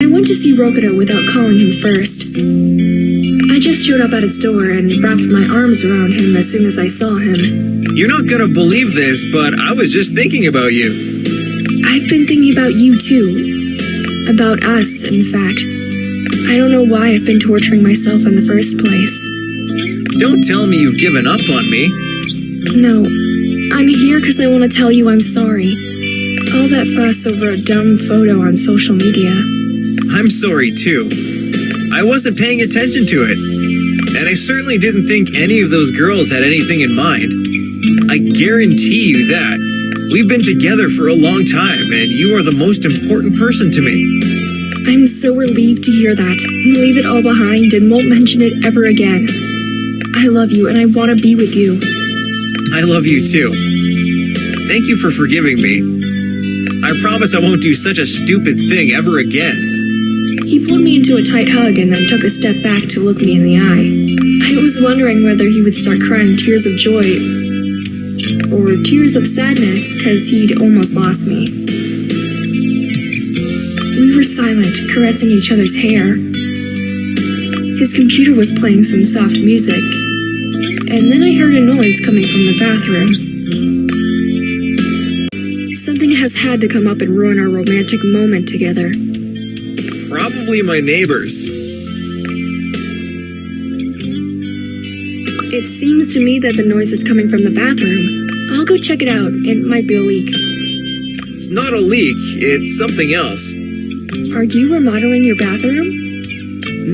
I went to see Rokuro without calling him first. I just showed up at his door and wrapped my arms around him as soon as I saw him. You're not gonna believe this, but I was just thinking about you. I've been thinking about you too. About us, in fact. I don't know why I've been torturing myself in the first place. Don't tell me you've given up on me. No, I'm here because I want to tell you I'm sorry. All that fuss over a dumb photo on social media. I'm sorry too. I wasn't paying attention to it. And I certainly didn't think any of those girls had anything in mind. I guarantee you that. We've been together for a long time, and you are the most important person to me. I'm so relieved to hear that. Leave it all behind and won't mention it ever again. I love you and I want to be with you. I love you too. Thank you for forgiving me. I promise I won't do such a stupid thing ever again. He pulled me into a tight hug and then took a step back to look me in the eye. I was wondering whether he would start crying tears of joy or tears of sadness because he'd almost lost me. We were silent, caressing each other's hair. His computer was playing some soft music, and then I heard a noise coming from the bathroom. Something has had to come up and ruin our romantic moment together. Probably my neighbors. It seems to me that the noise is coming from the bathroom. I'll go check it out. It might be a leak. It's not a leak, it's something else. Are you remodeling your bathroom?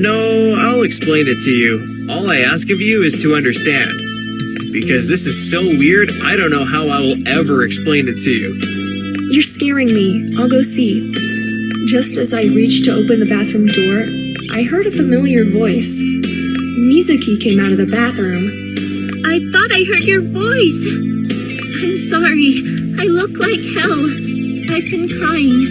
No, I'll explain it to you. All I ask of you is to understand. Because this is so weird, I don't know how I will ever explain it to you. You're scaring me. I'll go see. Just as I reached to open the bathroom door, I heard a familiar voice. Mizuki came out of the bathroom. I thought I heard your voice. I'm sorry. I look like hell. I've been crying.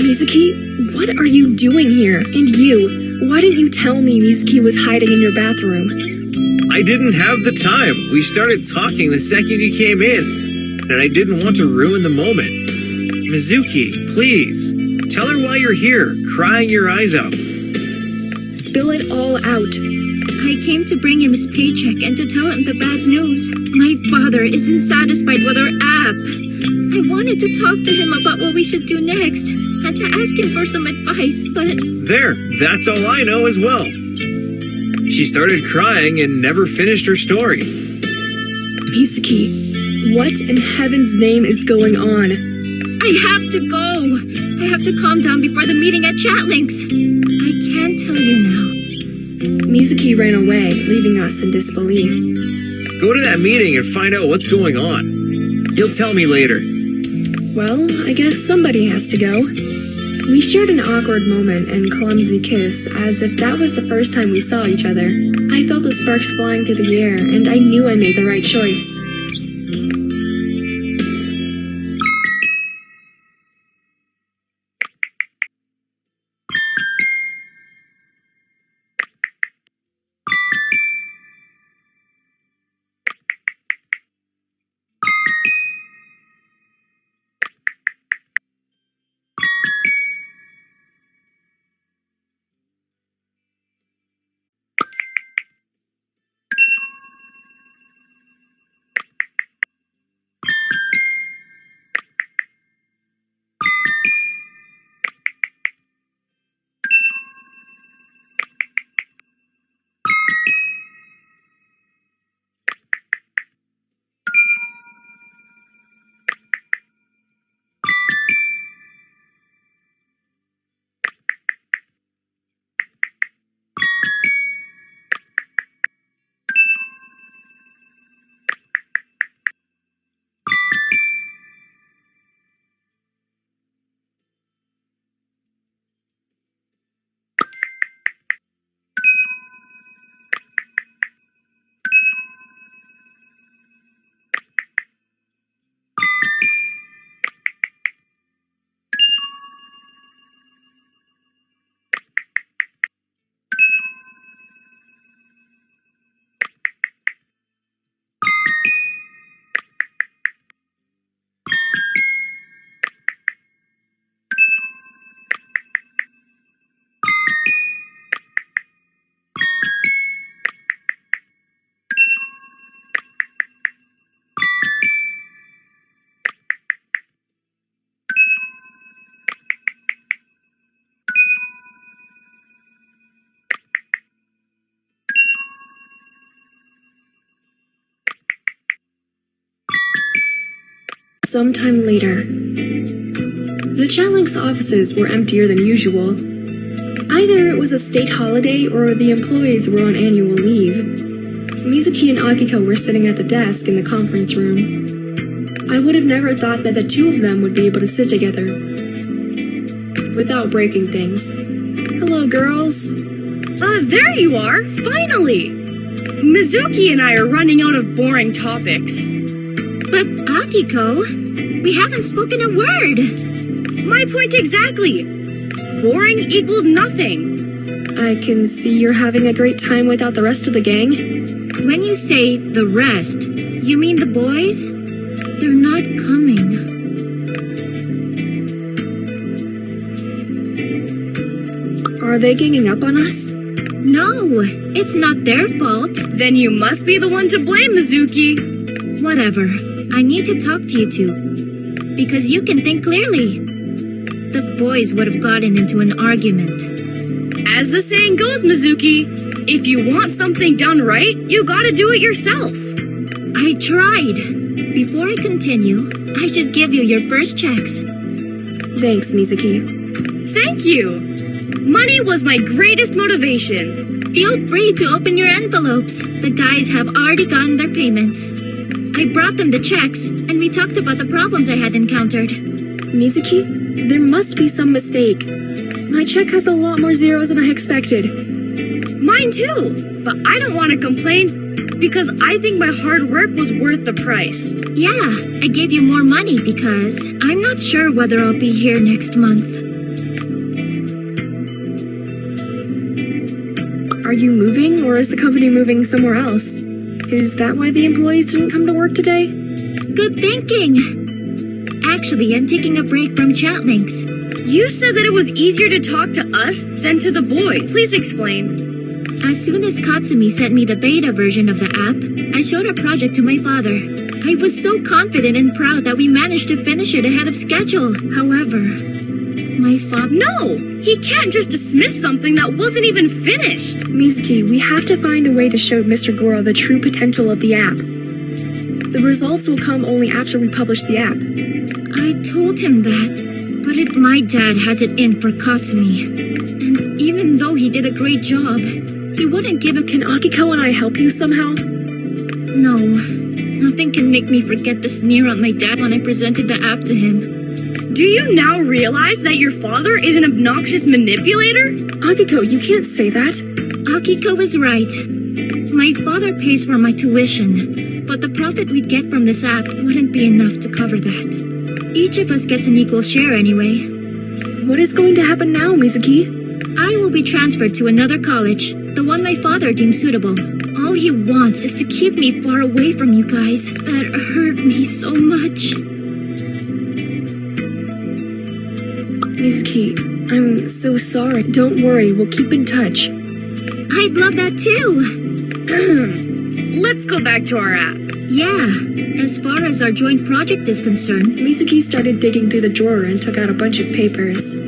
Mizuki, what are you doing here? And you, why didn't you tell me Mizuki was hiding in your bathroom? I didn't have the time. We started talking the second you came in, and I didn't want to ruin the moment. Mizuki, please, tell her why you're here, crying your eyes out. Spill it all out. I came to bring him his paycheck and to tell him the bad news. My father isn't satisfied with our app. I wanted to talk to him about what we should do next and to ask him for some advice, but... There, that's all I know as well. She started crying and never finished her story. Mizuki, what in heaven's name is going on? I have to go. I have to calm down before the meeting at Chatlinx. I can't tell you now. Mizuki ran away, leaving us in disbelief. Go to that meeting and find out what's going on. You'll tell me later. Well, I guess somebody has to go. We shared an awkward moment and clumsy kiss, as if that was the first time we saw each other. I felt the sparks flying through the air, and I knew I made the right choice. Sometime later. The Chatlinx offices were emptier than usual. Either it was a state holiday or the employees were on annual leave. Mizuki and Akiko were sitting at the desk in the conference room. I would have never thought that the two of them would be able to sit together without breaking things. Hello, girls. There you are! Finally! Mizuki and I are running out of boring topics. But Akiko, we haven't spoken a word. My point exactly! Boring equals nothing. I can see you're having a great time without the rest of the gang. When you say the rest, you mean the boys? They're not coming. Are they ganging up on us? No, it's not their fault. Then you must be the one to blame, Mizuki. Whatever. I need to talk to you two. Because you can think clearly. The boys would have gotten into an argument. As the saying goes, Mizuki, if you want something done right, you gotta do it yourself. I tried. Before I continue, I should give you your first checks. Thanks, Mizuki. Thank you. Money was my greatest motivation. Feel free to open your envelopes. The guys have already gotten their payments. I brought them the checks, and we talked about the problems I had encountered. Mizuki, there must be some mistake. My check has a lot more zeros than I expected. Mine too, but I don't want to complain because I think my hard work was worth the price. Yeah, I gave you more money because I'm not sure whether I'll be here next month. Are you moving, or is the company moving somewhere else? Is that why the employees didn't come to work today? Good thinking! Actually, I'm taking a break from Chatlinx. You said that it was easier to talk to us than to the boys. Please explain. As soon as Katsumi sent me the beta version of the app, I showed our project to my father. I was so confident and proud that we managed to finish it ahead of schedule. However, my father... No! He can't just dismiss something that wasn't even finished! Mizuki, we have to find a way to show Mr. Goro the true potential of the app. The results will come only after we publish the app. I told him that, but my dad has it in for Katsumi. And even though he did a great job, he wouldn't give it. Can Akiko and I help you somehow? No, nothing can make me forget the sneer on my dad when I presented the app to him. Do you now realize that your father is an obnoxious manipulator? Akiko, you can't say that. Akiko is right. My father pays for my tuition, but the profit we'd get from this app wouldn't be enough to cover that. Each of us gets an equal share anyway. What is going to happen now, Mizuki? I will be transferred to another college, the one my father deemed suitable. All he wants is to keep me far away from you guys. That hurt me so much. Mizuki, I'm so sorry. Don't worry, we'll keep in touch. I'd love that too. Let's go back to our app. Yeah, as far as our joint project is concerned. Mizuki started digging through the drawer and took out a bunch of papers.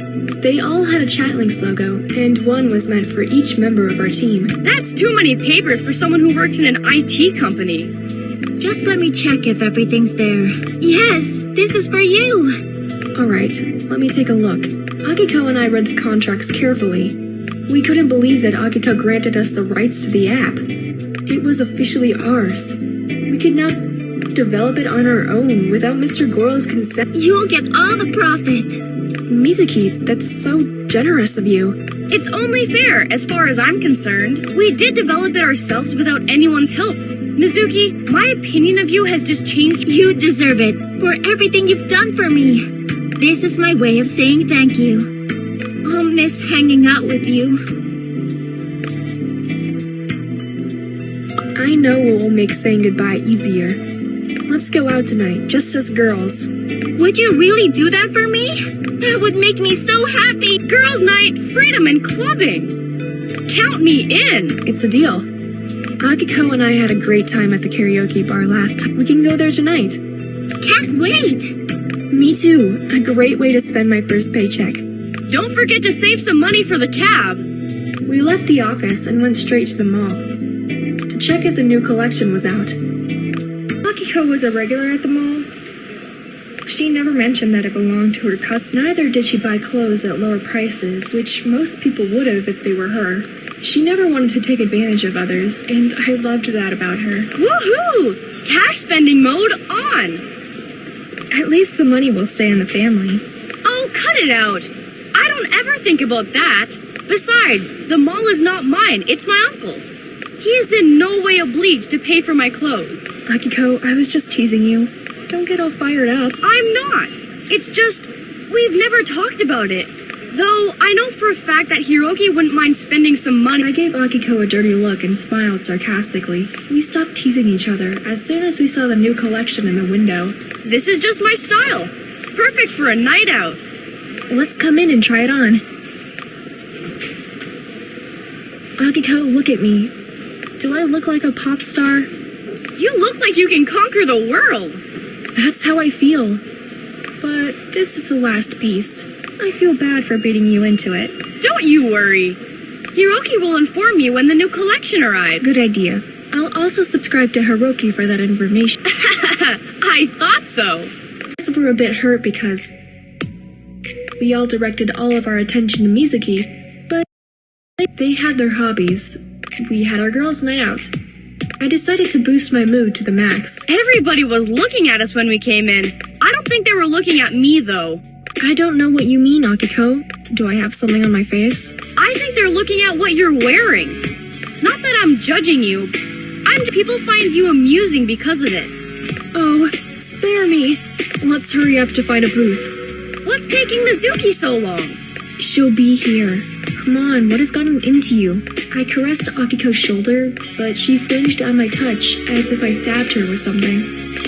They all had a Chatlinx logo, and one was meant for each member of our team. That's too many papers for someone who works in an IT company. Just let me check if everything's there. Yes, this is for you. Alright, let me take a look. Akiko and I read the contracts carefully. We couldn't believe that Akiko granted us the rights to the app. It was officially ours. We could now develop it on our own without Mr. Goro's consent. You'll get all the profit. Mizuki, that's so generous of you. It's only fair, as far as I'm concerned. We did develop it ourselves without anyone's help. Mizuki, my opinion of you has just changed. You deserve it for everything you've done for me. This is my way of saying thank you. I'll miss hanging out with you. I know what will make saying goodbye easier. Let's go out tonight, just as girls. Would you really do that for me? That would make me so happy. Girls' night, freedom, and clubbing. Count me in. It's a deal. Akiko and I had a great time at the karaoke bar last time. We can go there tonight. Can't wait. Me too. A great way to spend my first paycheck. Don't forget to save some money for the cab. We left the office and went straight to the mall to check if the new collection was out. Akiko was a regular at the mall. She never mentioned that it belonged to her cousin. Neither did she buy clothes at lower prices, which most people would have if they were her. She never wanted to take advantage of others, and I loved that about her. Woohoo! Cash spending mode on! At least the money will stay in the family. Oh, cut it out! I don't ever think about that. Besides, the mall is not mine, it's my uncle's. He is in no way obliged to pay for my clothes. Akiko, I was just teasing you. Don't get all fired up. I'm not. It's just, we've never talked about it. Though, I know for a fact that Hiroki wouldn't mind spending some money. I gave Akiko a dirty look and smiled sarcastically. We stopped teasing each other as soon as we saw the new collection in the window. This is just my style. Perfect for a night out. Let's come in and try it on. Akiko, look at me. Do I look like a pop star? You look like you can conquer the world. That's how I feel. But this is the last piece. I feel bad for beating you into it. Don't you worry. Hiroki will inform you when the new collection arrives. Good idea. I'll also subscribe to Hiroki for that information. I thought so. We're a bit hurt because we all directed all of our attention to Mizuki, but they had their hobbies. We had our girls' night out. I decided to boost my mood to the max. Everybody was looking at us when we came in. I don't think they were looking at me, though. I don't know what you mean, Akiko. Do I have something on my face? I think they're looking at what you're wearing. Not that I'm judging you. People find you amusing because of it. Oh, spare me. Let's hurry up to find a booth. What's taking Mizuki so long? She'll be here. Come on, what has gotten into you? I caressed Akiko's shoulder, but she flinched at my touch as if I stabbed her with something.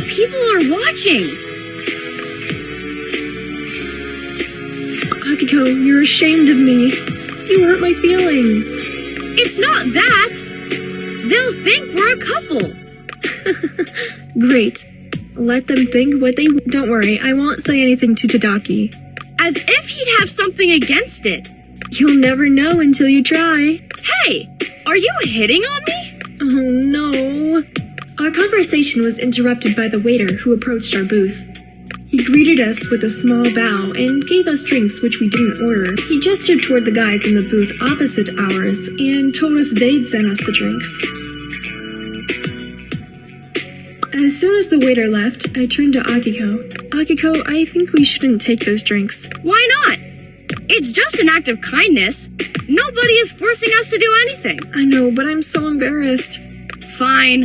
People are watching! Akiko, you're ashamed of me. You hurt my feelings. It's not that! They'll think we're a couple! Great. Let them think what they... Don't worry, I won't say anything to Tadaki. As if he'd have something against it. You'll never know until you try. Hey! Are you hitting on me? Oh no. Our conversation was interrupted by the waiter who approached our booth. He greeted us with a small bow and gave us drinks which we didn't order. He gestured toward the guys in the booth opposite ours and told us they'd send us the drinks. As soon as the waiter left, I turned to Akiko. Akiko, I think we shouldn't take those drinks. Why not? It's just an act of kindness. Nobody is forcing us to do anything. I know, but I'm so embarrassed. Fine.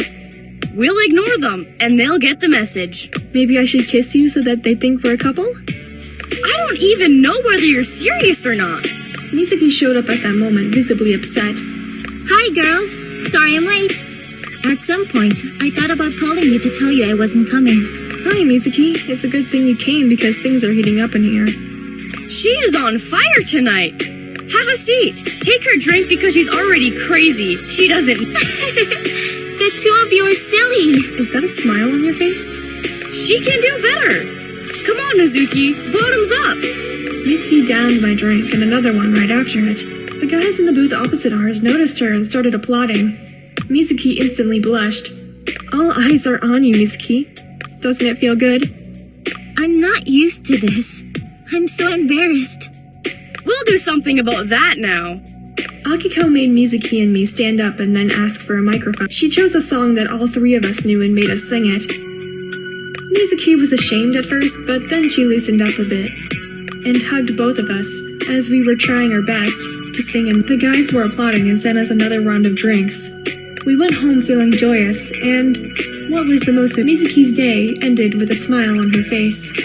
We'll ignore them, and they'll get the message. Maybe I should kiss you so that they think we're a couple? I don't even know whether you're serious or not. Mizuki showed up at that moment, visibly upset. Hi, girls. Sorry I'm late. At some point, I thought about calling you to tell you I wasn't coming. Hi, Mizuki. It's a good thing you came because things are heating up in here. She is on fire tonight. Have a seat. Take her drink because she's already crazy. She doesn't... The two of you are silly. Is that a smile on your face? She can do better. Come on, Mizuki. Bottoms up. Mizuki downed my drink and another one right after it. The guys in the booth opposite ours noticed her and started applauding. Mizuki instantly blushed. All eyes are on you, Mizuki. Doesn't it feel good? I'm not used to this. I'm so embarrassed. We'll do something about that now. Akiko made Mizuki and me stand up and then ask for a microphone. She chose a song that all three of us knew and made us sing it. Mizuki was ashamed at first, but then she loosened up a bit and hugged both of us as we were trying our best to sing, and the guys were applauding and sent us another round of drinks. We went home feeling joyous, and what was the most of Mizuki's day ended with a smile on her face.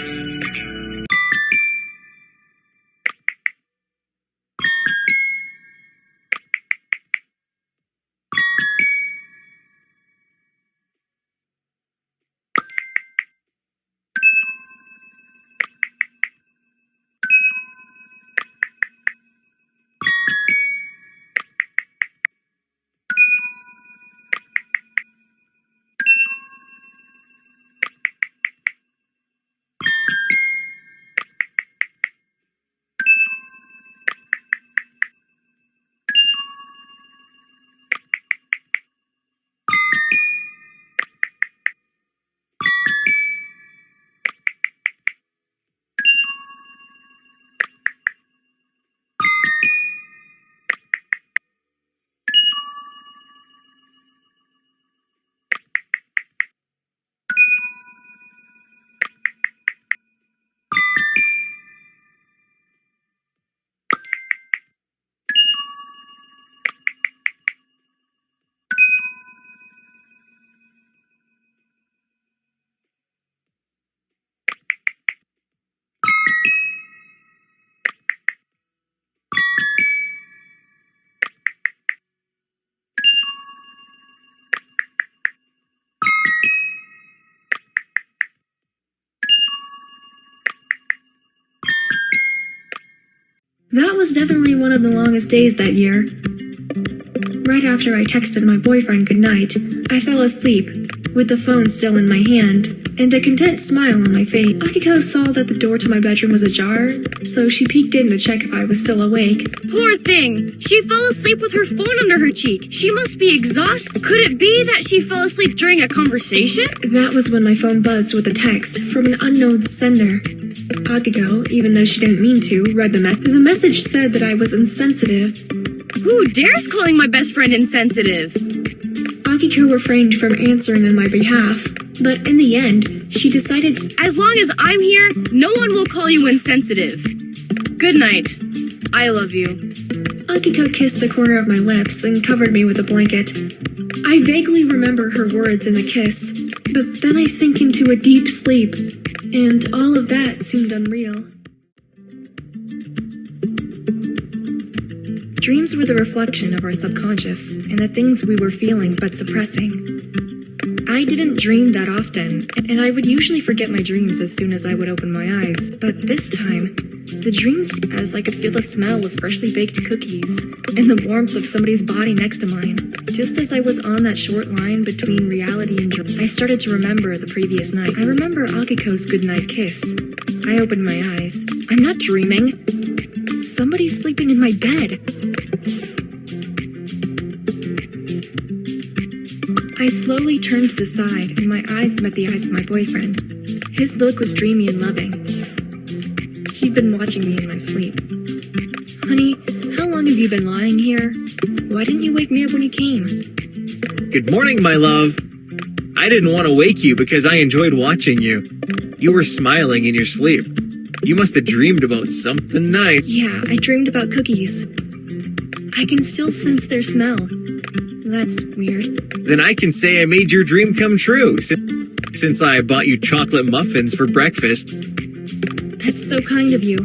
was definitely one of the longest days that year. Right after I texted my boyfriend goodnight, I fell asleep, with the phone still in my hand, and a content smile on my face. Akiko saw that the door to my bedroom was ajar, so she peeked in to check if I was still awake. Poor thing! She fell asleep with her phone under her cheek. She must be exhausted. Could it be that she fell asleep during a conversation? That was when my phone buzzed with a text from an unknown sender. Akiko, even though she didn't mean to, read the message. The message said that I was insensitive. Who dares calling my best friend insensitive? Akiko refrained from answering on my behalf, but in the end, she decided As long as I'm here, no one will call you insensitive. Good night. I love you. Akiko kissed the corner of my lips and covered me with a blanket. I vaguely remember her words in the kiss, but then I sank into a deep sleep, and all of that seemed unreal. Dreams were the reflection of our subconscious and the things we were feeling but suppressing. I didn't dream that often, and I would usually forget my dreams as soon as I would open my eyes. But this time, the dreams, as I could feel the smell of freshly baked cookies and the warmth of somebody's body next to mine. Just as I was on that short line between reality and dream, I started to remember the previous night. I remember Akiko's goodnight kiss. I opened my eyes. I'm not dreaming. Somebody's sleeping in my bed. I slowly turned to the side, and my eyes met the eyes of my boyfriend. His look was dreamy and loving. He'd been watching me in my sleep. Honey, how long have you been lying here? Why didn't you wake me up when you came? Good morning, my love. I didn't want to wake you because I enjoyed watching you. You were smiling in your sleep. You must have dreamed about something nice. Yeah, I dreamed about cookies. I can still sense their smell. That's weird. Then I can say I made your dream come true, since I bought you chocolate muffins for breakfast. That's so kind of you.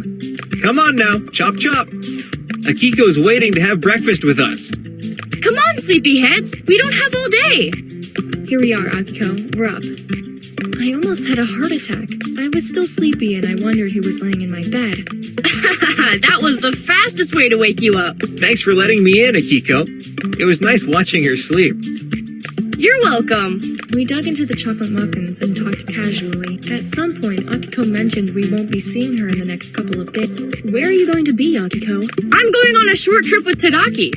Come on now, chop chop. Akiko's waiting to have breakfast with us. Come on, sleepyheads. We don't have all day. Here we are, Akiko. We're up. I almost had a heart attack. I was still sleepy and I wondered who was laying in my bed. That was the fastest way to wake you up. Thanks for letting me in, Akiko. It was nice watching her sleep. You're welcome. We dug into the chocolate muffins and talked casually. At some point, Akiko mentioned we won't be seeing her in the next couple of days. Where are you going to be, Akiko? I'm going on a short trip with Tadaki.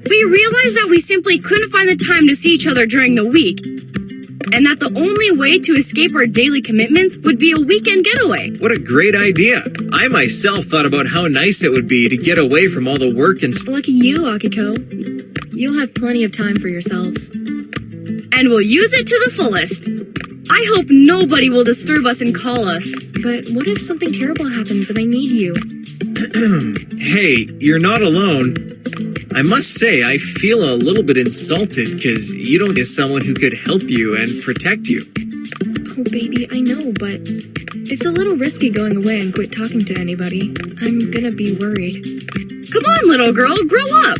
We realized that we simply couldn't find the time to see each other during the week, and that the only way to escape our daily commitments would be a weekend getaway. What a great idea. I myself thought about how nice it would be to get away from all the work and Lucky you, Akiko. You'll have plenty of time for yourselves. And we'll use it to the fullest. I hope nobody will disturb us and call us. But what if something terrible happens and I need you? Hey, you're not alone. I must say, I feel a little bit insulted because you don't get someone who could help you and protect you. Oh, baby, I know, but it's a little risky going away and quit talking to anybody. I'm gonna be worried. Come on, little girl, grow up.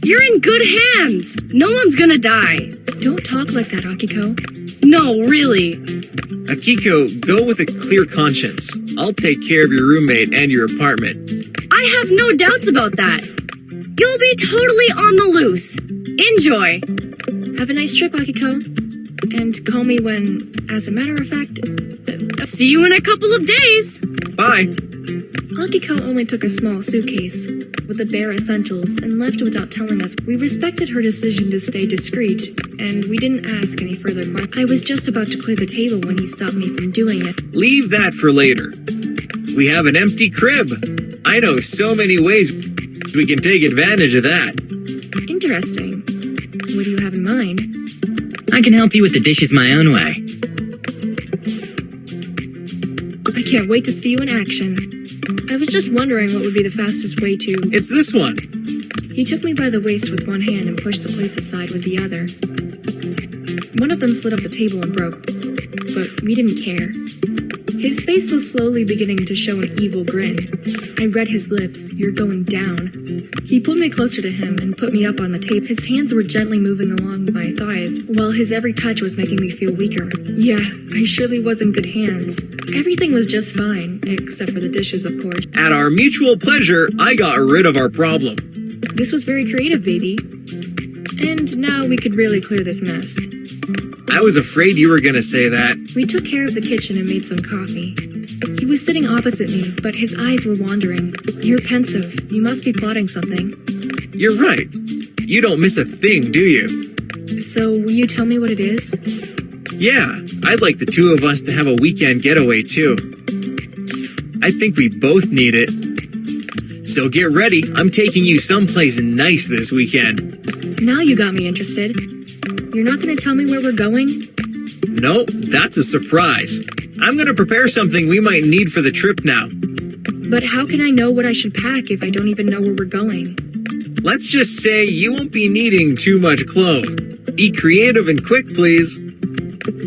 You're in good hands. No one's gonna die. Don't talk like that, Akiko. No, really. Akiko, go with a clear conscience. I'll take care of your roommate and your apartment. I have no doubts about that. You'll be totally on the loose. Enjoy. Have a nice trip, Akiko. And call me when, as a matter of fact... See you in a couple of days. Bye. Akiko only took a small suitcase with the bare essentials and left without telling us. We respected her decision to stay discreet, and we didn't ask any further questions. I was just about to clear the table when he stopped me from doing it. Leave that for later. We have an empty crib. I know so many ways we can take advantage of that. Interesting. What do you have in mind? I can help you with the dishes my own way. I can't wait to see you in action. I was just wondering what would be the fastest way to... It's this one. He took me by the waist with one hand and pushed the plates aside with the other. One of them slid off the table and broke, but we didn't care. His face was slowly beginning to show an evil grin. I read his lips. "You're going down." He pulled me closer to him and put me up on the tape. His hands were gently moving along my thighs, while his every touch was making me feel weaker. Yeah, I surely was in good hands. Everything was just fine, except for the dishes, of course. At our mutual pleasure, I got rid of our problem. This was very creative, baby. And now we could really clear this mess. I was afraid you were gonna say that. We took care of the kitchen and made some coffee. He was sitting opposite me, but his eyes were wandering. "You're pensive. You must be plotting something." You're right. You don't miss a thing, do you? So, will you tell me what it is? Yeah, I'd like the two of us to have a weekend getaway too. I think we both need it. So get ready, I'm taking you someplace nice this weekend. Now you got me interested. You're not gonna tell me where we're going? No, that's a surprise. I'm gonna prepare something we might need for the trip now. But how can I know what I should pack if I don't even know where we're going? Let's just say you won't be needing too much clothes. Be creative and quick, please.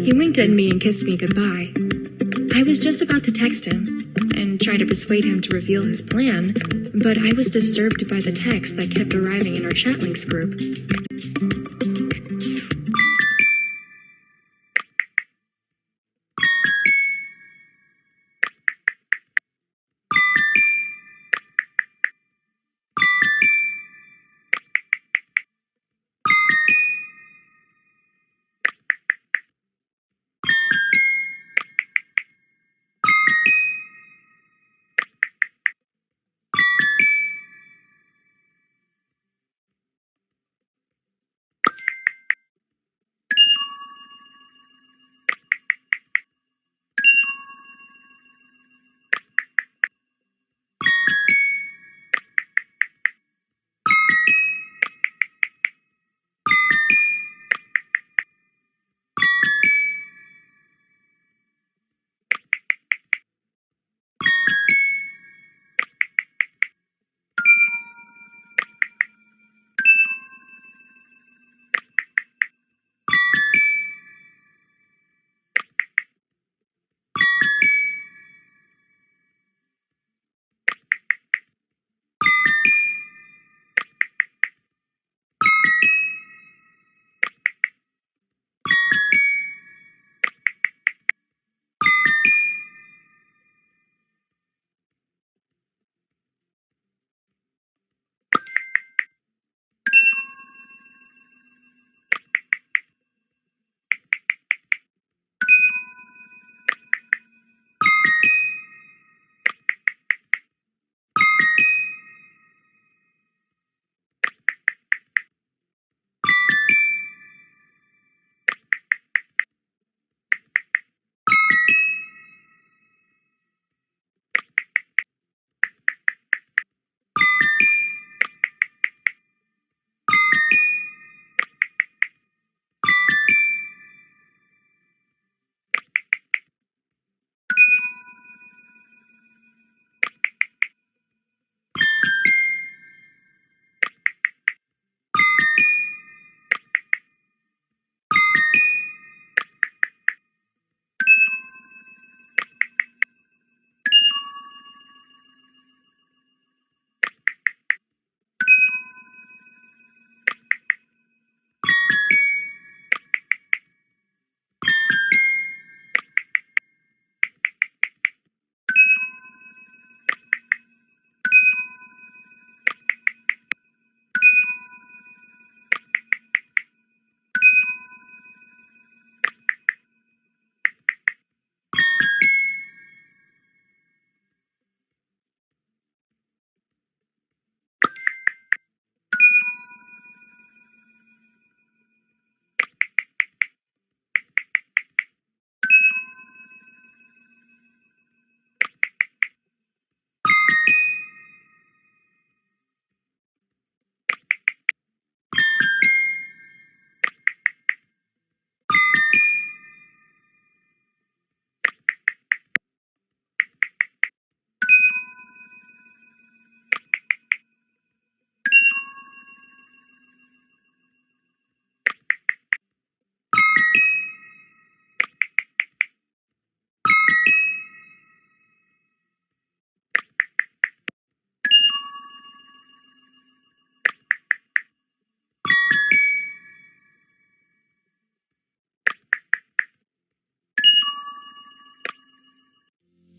He winked at me and kissed me goodbye. I was just about to text him and try to persuade him to reveal his plan, but I was disturbed by the texts that kept arriving in our Chatlinx group.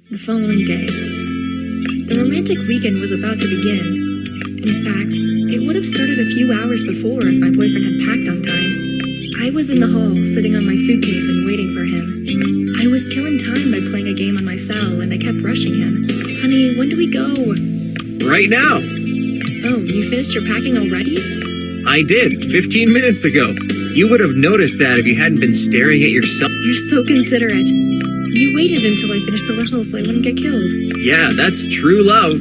The following day. The romantic weekend was about to begin. In fact, it would have started a few hours before if my boyfriend had packed on time. I was in the hall, sitting on my suitcase and waiting for him. I was killing time by playing a game on my cell, and I kept rushing him. Honey, when do we go? Right now. Oh, you finished your packing already? I did, 15 minutes ago. You would have noticed that if you hadn't been staring at yourself. You're so considerate. You waited until I finished the level so I wouldn't get killed. Yeah, that's true love.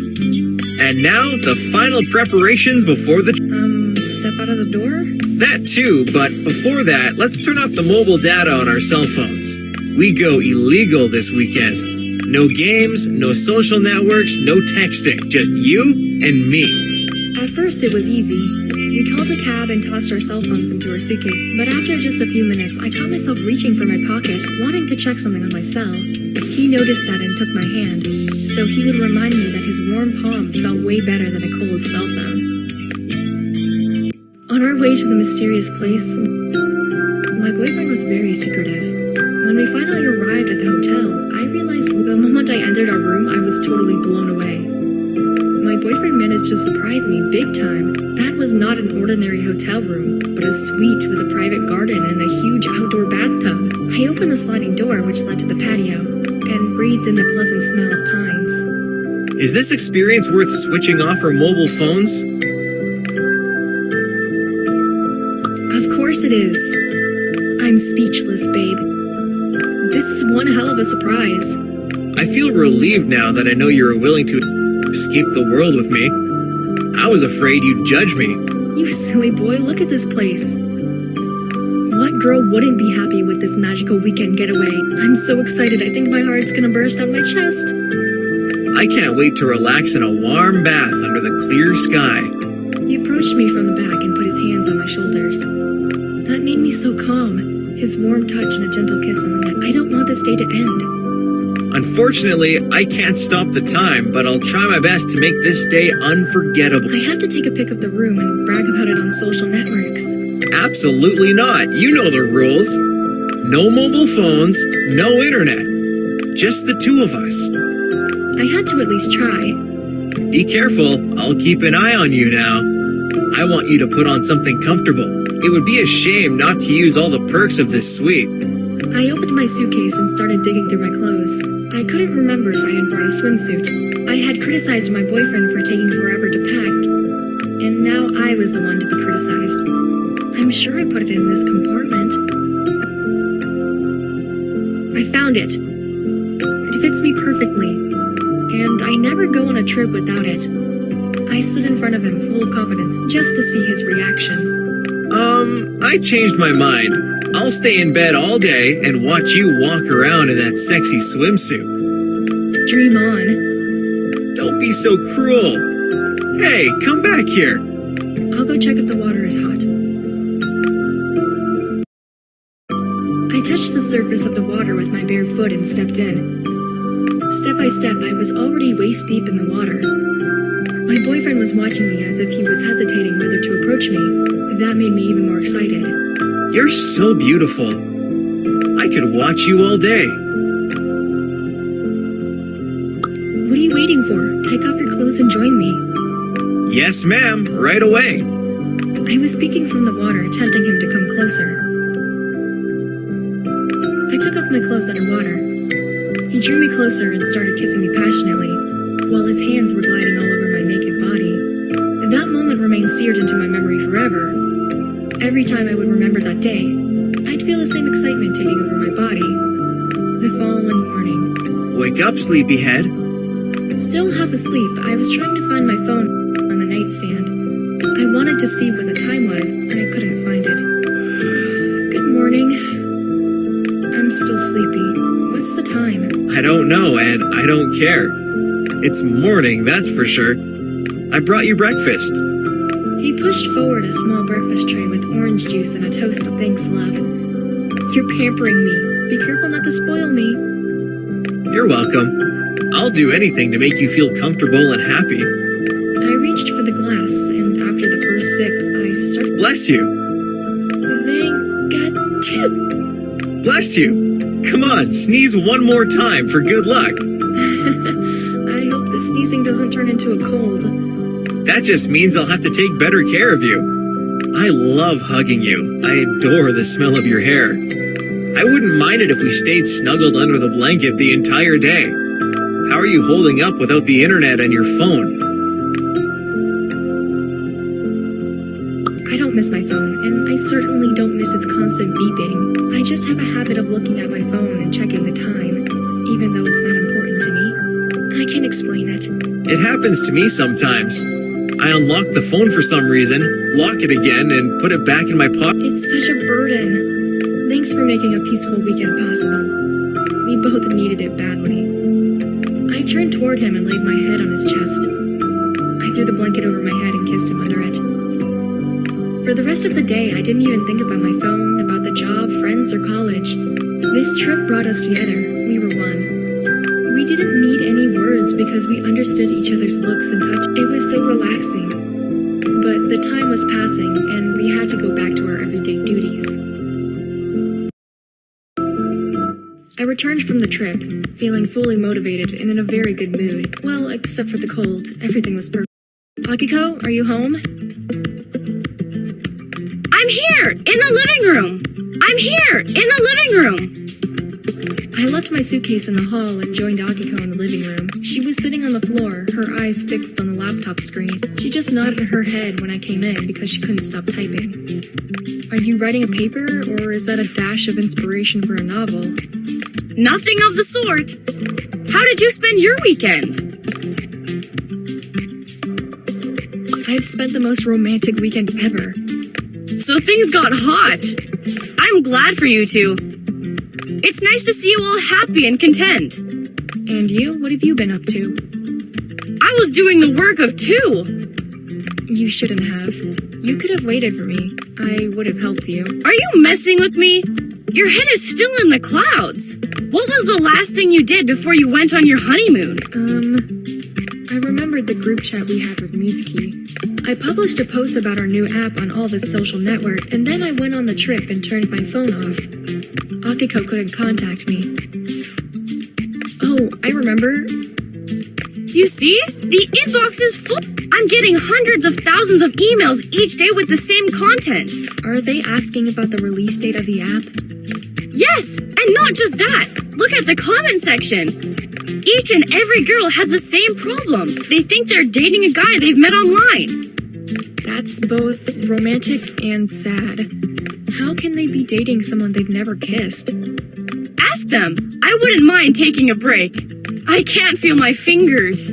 And now, the final preparations before the... Step out of the door? That too, but before that, let's turn off the mobile data on our cell phones. We go illegal this weekend. No games, no social networks, no texting. Just you and me. At first it was easy. We called a cab and tossed our cell phones into our suitcase, but after just a few minutes, I caught myself reaching for my pocket, wanting to check something on my cell. He noticed that and took my hand, so he would remind me that his warm palm felt way better than a cold cell phone. On our way to the mysterious place, my boyfriend was very secretive. When we finally arrived at the hotel, I realized the moment I entered our room, I was totally blown away. My boyfriend managed to surprise me big time. That was not an ordinary hotel room, but a suite with a private garden and a huge outdoor bathtub. I opened the sliding door which led to the patio, and breathed in the pleasant smell of pines. Is this experience worth switching off our mobile phones? Of course it is. I'm speechless, babe. This is one hell of a surprise. I feel relieved now that I know you are willing to escape the world with me. I was afraid you'd judge me. You silly boy, look at this place. What girl wouldn't be happy with this magical weekend getaway? I'm so excited, I think my heart's gonna burst out of my chest. I can't wait to relax in a warm bath under the clear sky. He approached me from the back and put his hands on my shoulders. That made me so calm. His warm touch and a gentle kiss on the neck. I don't want this day to end. Unfortunately, I can't stop the time, but I'll try my best to make this day unforgettable. I have to take a pic of the room and brag about it on social networks. Absolutely not. You know the rules. No mobile phones, no internet. Just the two of us. I had to at least try. Be careful. I'll keep an eye on you now. I want you to put on something comfortable. It would be a shame not to use all the perks of this suite. I opened my suitcase and started digging through my clothes. I couldn't remember if I had brought a swimsuit. I had criticized my boyfriend for taking forever to pack, and now I was the one to be criticized. I'm sure I put it in this compartment. I found it. It fits me perfectly, and I never go on a trip without it. I stood in front of him full of confidence just to see his reaction. I changed my mind. I'll stay in bed all day and watch you walk around in that sexy swimsuit. Dream on. Don't be so cruel. Hey, come back here. I'll go check if the water is hot. I touched the surface of the water with my bare foot and stepped in. Step by step, I was already waist deep in the water. My boyfriend was watching me as if he was hesitating whether to approach me. That made me even more excited. You're so beautiful. I could watch you all day. What are you waiting for? Take off your clothes and join me. Yes, ma'am. Right away. I was speaking from the water, tempting him to come closer. I took off my clothes underwater. He drew me closer and started kissing me passionately, while his hands were gliding all over my naked body. That moment remained seared into my memory forever. Every time I would remember that day, I'd feel the same excitement taking over my body. The following morning. Wake up, sleepyhead. Still half asleep, I was trying to find my phone on the nightstand. I wanted to see what the time was, and I couldn't find it. Good morning. I'm still sleepy. What's the time? I don't know, and I don't care. It's morning, that's for sure. I brought you breakfast. He pushed forward a small breakfast tray with orange juice and a toast. Thanks, love. You're pampering me. Be careful not to spoil me. You're welcome. I'll do anything to make you feel comfortable and happy. I reached for the glass, and after the first sip, I started... Bless you. Thank God. Bless you. Come on, sneeze one more time for good luck. the sneezing doesn't turn into a cold. That just means I'll have to take better care of you. I love hugging you. I adore the smell of your hair. I wouldn't mind it if we stayed snuggled under the blanket the entire day. How are you holding up without the internet and your phone? I don't miss my phone, and I certainly don't miss its constant beeping. I just have a habit of looking at my phone and checking the time, even though it's not important to me. I can't explain it. It happens to me sometimes. I unlock the phone for some reason, lock it again, and put it back in my pocket. It's such a burden. Thanks for making a peaceful weekend possible. We both needed it badly. I turned toward him and laid my head on his chest. I threw the blanket over my head and kissed him under it. For the rest of the day, I didn't even think about my phone, about the job, friends, or college. This trip brought us together. We were one. We didn't need any words because we understood each other's looks and touch. It was so relaxing. But the time was passing, and we had to go back to our everyday duties. I returned from the trip, feeling fully motivated and in a very good mood. Well, except for the cold. Everything was perfect. Akiko, are you home? I'm here, in the living room. I'm here, in the living room. I left my suitcase in the hall and joined Akiko in the living room. She was sitting on the floor, her eyes fixed on the laptop screen. She just nodded her head when I came in because she couldn't stop typing. Are you writing a paper, or is that a dash of inspiration for a novel? Nothing of the sort. How did you spend your weekend? I've spent the most romantic weekend ever. So things got hot. I'm glad for you two. It's nice to see you all happy and content. And you? What have you been up to? I was doing the work of two. You shouldn't have. You could have waited for me. I would have helped you. Are you messing with me? Your head is still in the clouds. What was the last thing you did before you went on your honeymoon? I remembered the group chat we had with Mizuki. I published a post about our new app on all the social network, and then I went on the trip and turned my phone off. Akiko couldn't contact me. Oh, I remember. You see? The inbox is full. I'm getting hundreds of thousands of emails each day with the same content. Are they asking about the release date of the app? Yes, and not just that. Look at the comment section. Each and every girl has the same problem. They think they're dating a guy they've met online. That's both romantic and sad. How can they be dating someone they've never kissed? Ask them. I wouldn't mind taking a break. I can't feel my fingers.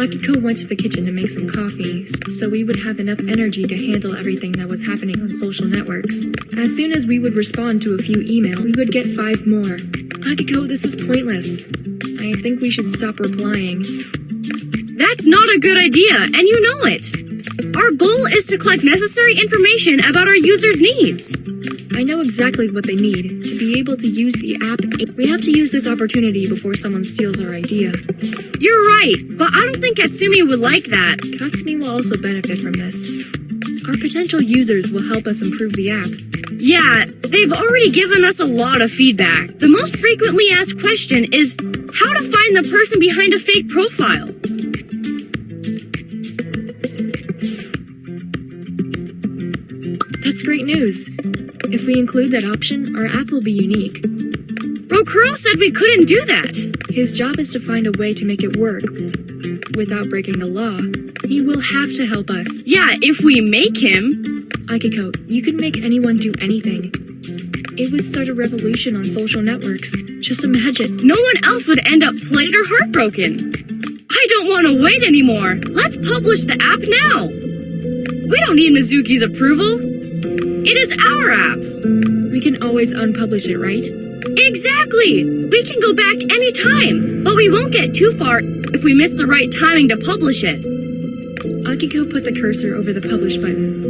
Akiko went to the kitchen to make some coffee, so we would have enough energy to handle everything that was happening on social networks. As soon as we would respond to a few emails, we would get 5 more. Akiko, this is pointless. I think we should stop replying. That's not a good idea, and you know it. Our goal is to collect necessary information about our users' needs. I know exactly what they need. To be able to use the app, we have to use this opportunity before someone steals our idea. You're right, but I don't think Katsumi would like that. Katsumi will also benefit from this. Our potential users will help us improve the app. Yeah, they've already given us a lot of feedback. The most frequently asked question is how to find the person behind a fake profile. That's great news. If we include that option, our app will be unique. Rokuro said we couldn't do that. His job is to find a way to make it work without breaking the law. He will have to help us. Yeah, if we make him. Akiko, you can make anyone do anything. It would start a revolution on social networks. Just imagine. No one else would end up played or heartbroken. I don't want to wait anymore. Let's publish the app now. We don't need Mizuki's approval. It is our app. We can always unpublish it, right? Exactly! We can go back anytime, but we won't get too far if we miss the right timing to publish it. Akiko put the cursor over the publish button.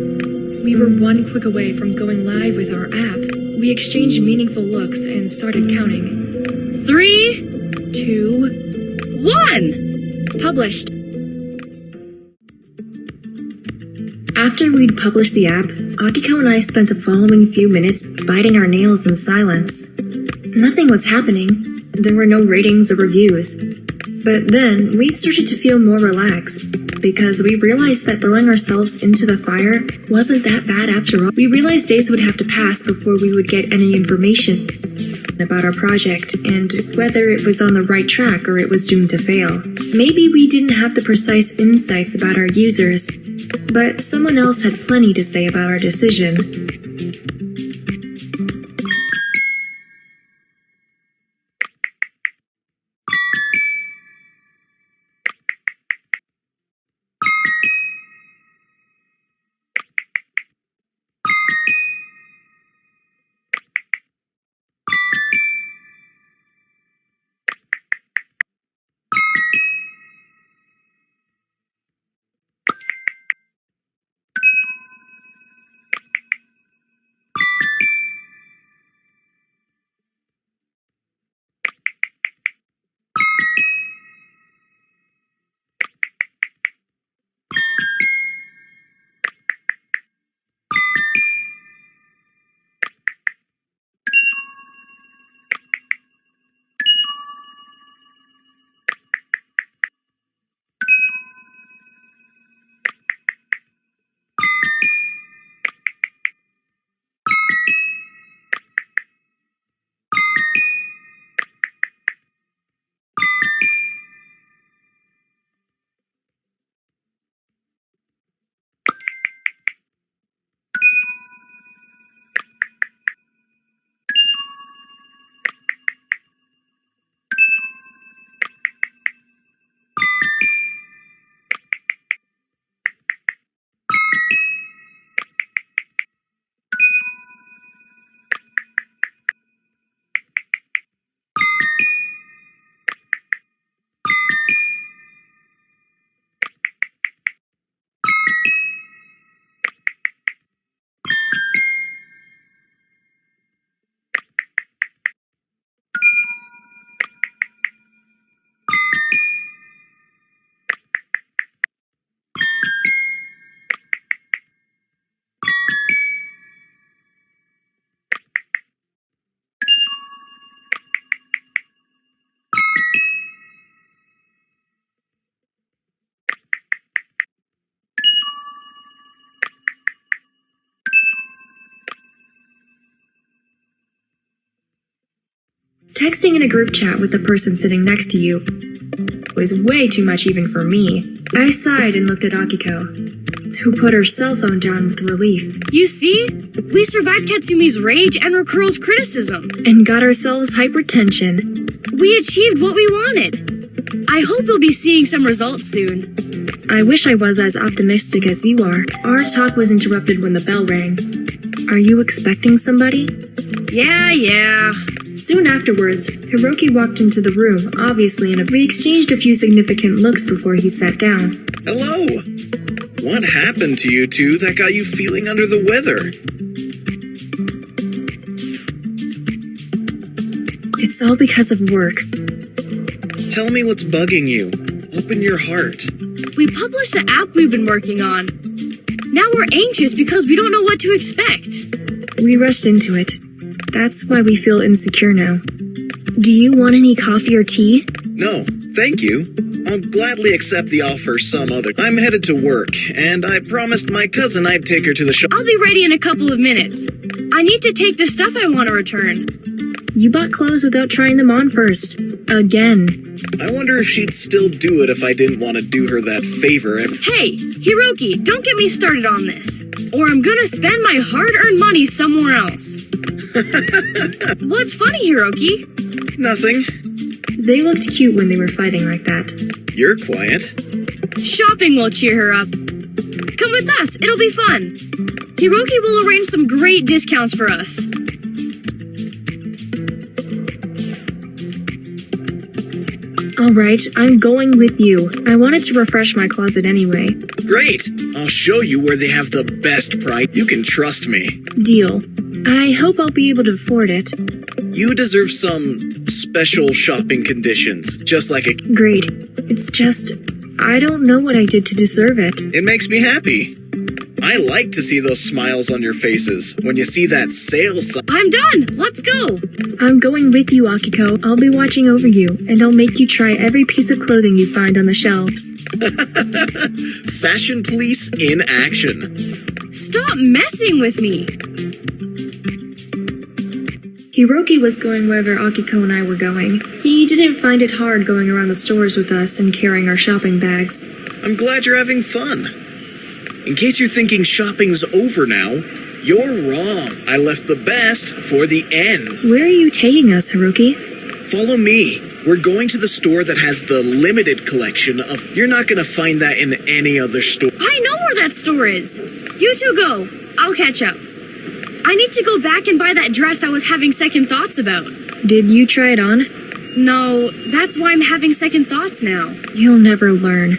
We were one click away from going live with our app. We exchanged meaningful looks and started counting. 3, 2, 1! Published. After we'd published the app, Akiko and I spent the following few minutes biting our nails in silence. Nothing was happening. There were no ratings or reviews. But then, we started to feel more relaxed, because we realized that throwing ourselves into the fire wasn't that bad after all. We realized days would have to pass before we would get any information about our project, and whether it was on the right track or it was doomed to fail. Maybe we didn't have the precise insights about our users, but someone else had plenty to say about our decision. Texting in a group chat with the person sitting next to you was way too much even for me. I sighed and looked at Akiko, who put her cell phone down with relief. You see? We survived Katsumi's rage and Rokuro's criticism. And got ourselves hypertension. We achieved what we wanted. I hope we'll be seeing some results soon. I wish I was as optimistic as you are. Our talk was interrupted when the bell rang. Are you expecting somebody? Yeah. Soon afterwards, Hiroki walked into the room, obviously, and we exchanged a few significant looks before he sat down. Hello! What happened to you two that got you feeling under the weather? It's all because of work. Tell me what's bugging you. Open your heart. We published the app we've been working on. Now we're anxious because we don't know what to expect. We rushed into it. That's why we feel insecure now. Do you want any coffee or tea? No, thank you. I'll gladly accept the offer some other. I'm headed to work, and I promised my cousin I'd take her to the shop. I'll be ready in a couple of minutes. I need to take the stuff I want to return. You bought clothes without trying them on first. Again. I wonder if she'd still do it if I didn't want to do her that favor. Hey, Hiroki, don't get me started on this. Or I'm gonna spend my hard-earned money somewhere else. What's funny, Hiroki? Nothing. They looked cute when they were fighting like that. You're quiet. Shopping will cheer her up. Come with us, it'll be fun. Hiroki will arrange some great discounts for us. Alright, I'm going with you. I wanted to refresh my closet anyway. Great! I'll show you where they have the best price. You can trust me. Deal. I hope I'll be able to afford it. You deserve some special shopping conditions, just like a... Great. It's just, I don't know what I did to deserve it. It makes me happy. I like to see those smiles on your faces when you see that sale sign. I'm done! Let's go! I'm going with you, Akiko. I'll be watching over you, and I'll make you try every piece of clothing you find on the shelves. Fashion police in action. Stop messing with me! Hiroki was going wherever Akiko and I were going. He didn't find it hard going around the stores with us and carrying our shopping bags. I'm glad you're having fun. In case you're thinking shopping's over now, you're wrong. I left the best for the end. Where are you taking us, Hiroki? Follow me. We're going to the store that has the limited collection of... You're not gonna find that in any other store. I know where that store is! You two go. I'll catch up. I need to go back and buy that dress I was having second thoughts about. Did you try it on? No, that's why I'm having second thoughts now. You'll never learn.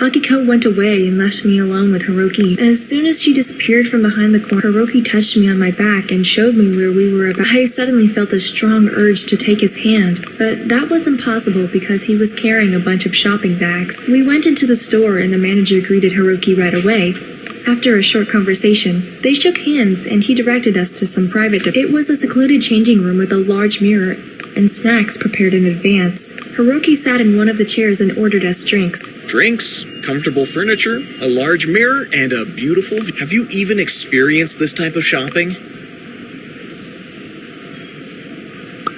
Akiko went away and left me alone with Hiroki. As soon as she disappeared from behind the corner, Hiroki touched me on my back and showed me where we were about. I suddenly felt a strong urge to take his hand, but that was impossible because he was carrying a bunch of shopping bags. We went into the store and the manager greeted Hiroki right away. After a short conversation, they shook hands and he directed us to some private... It was a secluded changing room with a large mirror and snacks prepared in advance. Hiroki sat in one of the chairs and ordered us drinks. Drinks, comfortable furniture, a large mirror, and a beautiful view. Have you even experienced this type of shopping?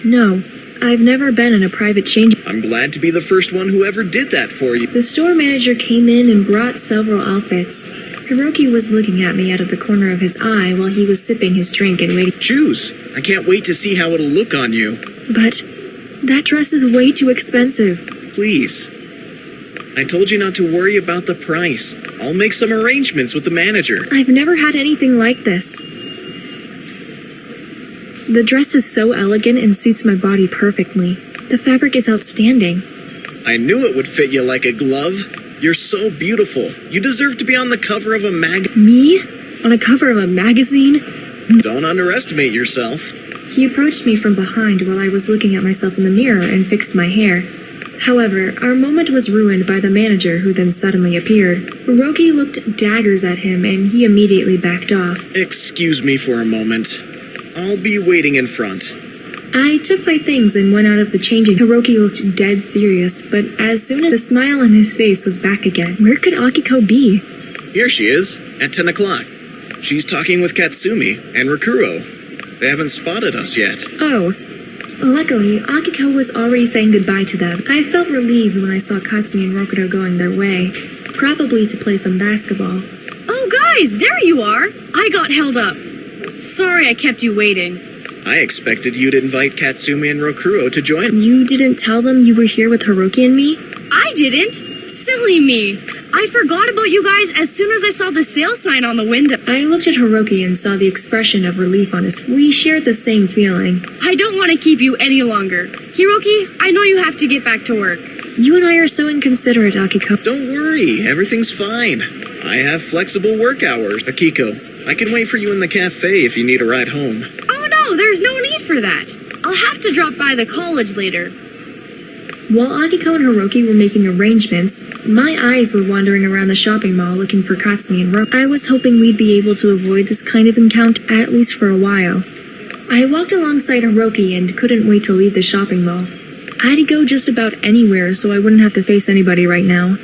No, I've never been in a private change. I'm glad to be the first one who ever did that for you. The store manager came in and brought several outfits. Hiroki was looking at me out of the corner of his eye while he was sipping his drink and waiting. Choose. I can't wait to see how it'll look on you. But that dress is way too expensive. Please. I told you not to worry about the price. I'll make some arrangements with the manager. I've never had anything like this. The dress is so elegant and suits my body perfectly. The fabric is outstanding. I knew it would fit you like a glove. You're so beautiful. You deserve to be on the cover of a Me? On a cover of a magazine? Don't underestimate yourself. He approached me from behind while I was looking at myself in the mirror and fixed my hair. However, our moment was ruined by the manager who then suddenly appeared. Hiroki looked daggers at him and he immediately backed off. Excuse me for a moment. I'll be waiting in front. I took my things and went out of the changing. Hiroki looked dead serious, but as soon as the smile on his face was back again, where could Akiko be? Here she is, at 10 o'clock. She's talking with Katsumi and Rokuro. They haven't spotted us yet. Oh. Luckily, Akiko was already saying goodbye to them. I felt relieved when I saw Katsumi and Rokuro going their way, probably to play some basketball. Oh guys, there you are! I got held up. Sorry I kept you waiting. I expected you'd invite Katsumi and Rokuro to join. You didn't tell them you were here with Hiroki and me? I didn't! Silly me! I forgot about you guys as soon as I saw the sale sign on the window. I looked at Hiroki and saw the expression of relief on his face. We shared the same feeling. I don't want to keep you any longer. Hiroki, I know you have to get back to work. You and I are so inconsiderate, Akiko. Don't worry, everything's fine. I have flexible work hours. Akiko, I can wait for you in the cafe if you need a ride home. Oh no, there's no need for that. I'll have to drop by the college later. While Akiko and Hiroki were making arrangements, my eyes were wandering around the shopping mall looking for Katsumi and Rokuro. I was hoping we'd be able to avoid this kind of encounter, at least for a while. I walked alongside Hiroki and couldn't wait to leave the shopping mall. I'd go just about anywhere so I wouldn't have to face anybody right now.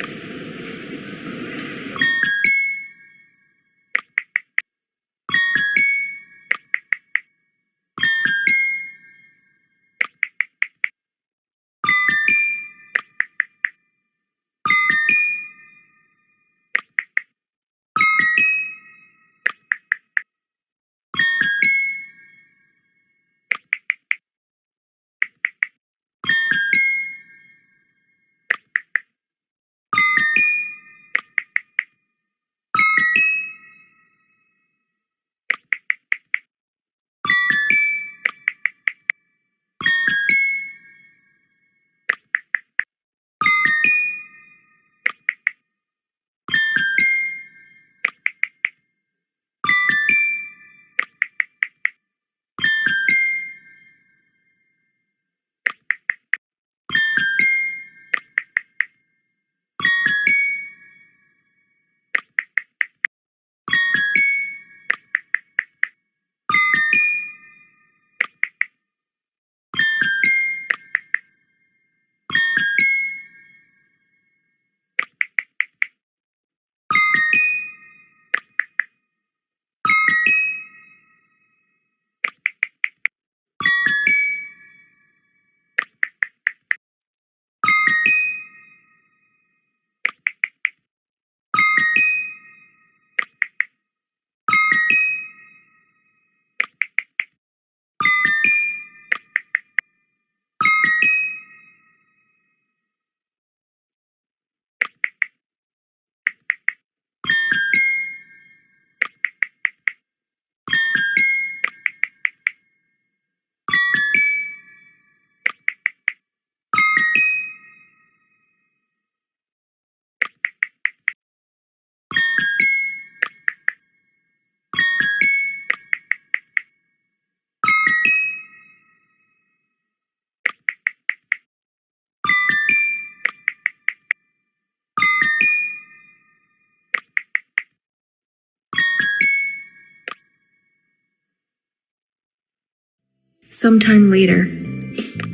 Sometime later.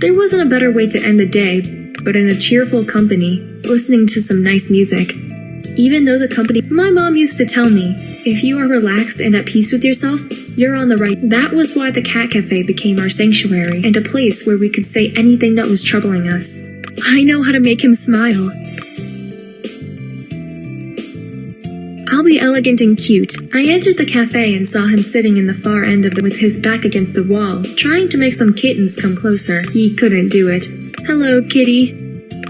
There wasn't a better way to end the day, but in a cheerful company, listening to some nice music. Even though the company, my mom used to tell me, if you are relaxed and at peace with yourself, you're on the right. That was why the cat cafe became our sanctuary and a place where we could say anything that was troubling us. I know how to make him smile. I'll be elegant and cute. I entered the cafe and saw him sitting in the far end of it with his back against the wall, trying to make some kittens come closer. He couldn't do it. Hello, kitty.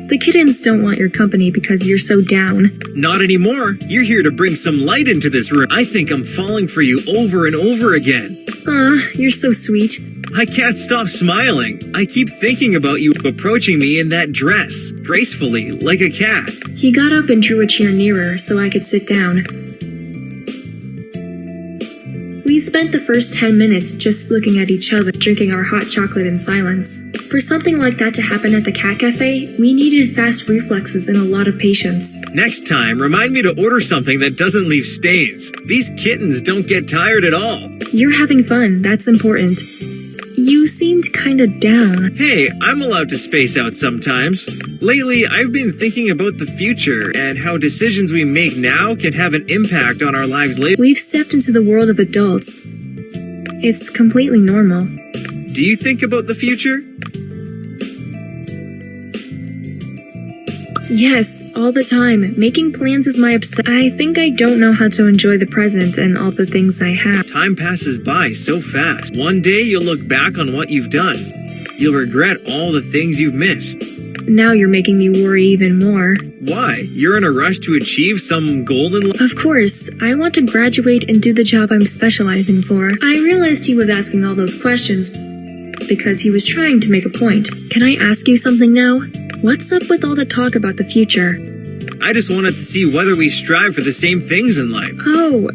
The kittens don't want your company because you're so down. Not anymore. You're here to bring some light into this room. I think I'm falling for you over and over again. Aw, you're so sweet. I can't stop smiling. I keep thinking about you approaching me in that dress, gracefully, like a cat. He got up and drew a chair nearer so I could sit down. We spent the first 10 minutes just looking at each other, drinking our hot chocolate in silence. For something like that to happen at the cat cafe, we needed fast reflexes and a lot of patience. Next time, remind me to order something that doesn't leave stains. These kittens don't get tired at all. You're having fun, that's important. You seemed kinda down. Hey, I'm allowed to space out sometimes. Lately, I've been thinking about the future and how decisions we make now can have an impact on our lives later. We've stepped into the world of adults. It's completely normal. Do you think about the future? Yes, all the time. Making plans is my obsession. I think I don't know how to enjoy the present and all the things I have. Time passes by so fast. One day you'll look back on what you've done. You'll regret all the things you've missed. Now you're making me worry even more. Why? You're in a rush to achieve some goal in life? Of course, I want to graduate and do the job I'm specializing for. I realized he was asking all those questions because he was trying to make a point. Can I ask you something now? What's up with all the talk about the future? I just wanted to see whether we strive for the same things in life. Oh,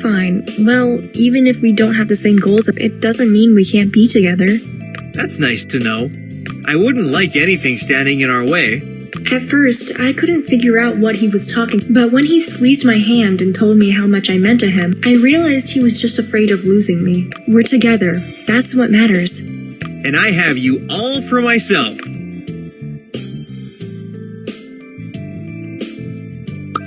fine. Well, even if we don't have the same goals, it doesn't mean we can't be together. That's nice to know. I wouldn't like anything standing in our way. At first, I couldn't figure out what he was talking, but when he squeezed my hand and told me how much I meant to him, I realized he was just afraid of losing me. We're together. That's what matters. And I have you all for myself.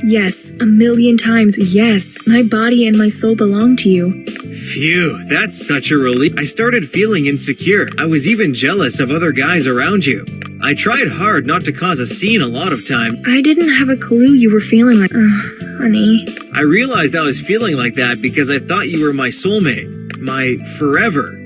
Yes, 1,000,000 times yes. My body and my soul belong to you. Phew, that's such a relief. I started feeling insecure. I was even jealous of other guys around you. I tried hard not to cause a scene a lot of time. I didn't have a clue you were feeling like, honey. I realized I was feeling like that because I thought you were my soulmate. My forever.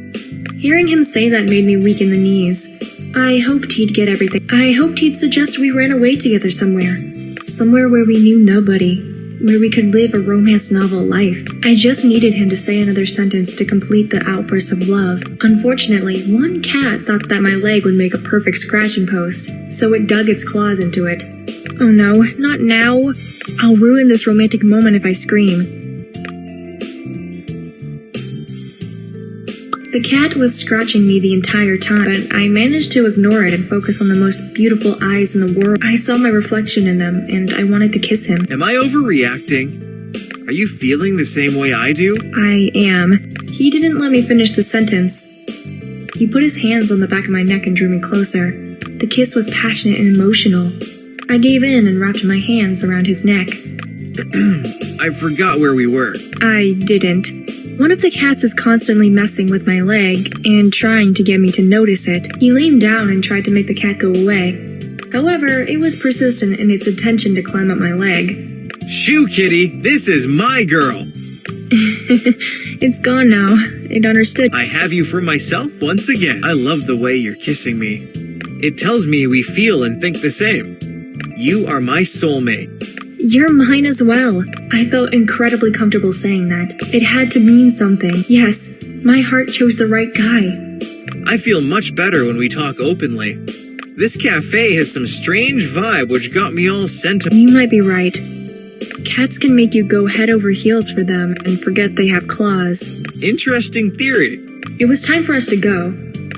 Hearing him say that made me weak in the knees. I hoped he'd get everything. I hoped he'd suggest we ran away together somewhere. Somewhere where we knew nobody. Where we could live a romance novel life. I just needed him to say another sentence to complete the outburst of love. Unfortunately, one cat thought that my leg would make a perfect scratching post, so it dug its claws into it. Oh no, not now. I'll ruin this romantic moment if I scream. The cat was scratching me the entire time, but I managed to ignore it and focus on the most beautiful eyes in the world. I saw my reflection in them, and I wanted to kiss him. Am I overreacting? Are you feeling the same way I do? I am. He didn't let me finish the sentence. He put his hands on the back of my neck and drew me closer. The kiss was passionate and emotional. I gave in and wrapped my hands around his neck. I forgot where we were. I didn't. One of the cats is constantly messing with my leg and trying to get me to notice it. He leaned down and tried to make the cat go away. However, it was persistent in its intention to climb up my leg. Shoo, kitty, this is my girl. It's gone now. It understood. I have you for myself once again. I love the way you're kissing me. It tells me we feel and think the same. You are my soulmate. You're mine as well. I felt incredibly comfortable saying that. It had to mean something. Yes, my heart chose the right guy. I feel much better when we talk openly. This cafe has some strange vibe which got me all sentimental. You might be right. Cats can make you go head over heels for them and forget they have claws. Interesting theory. It was time for us to go.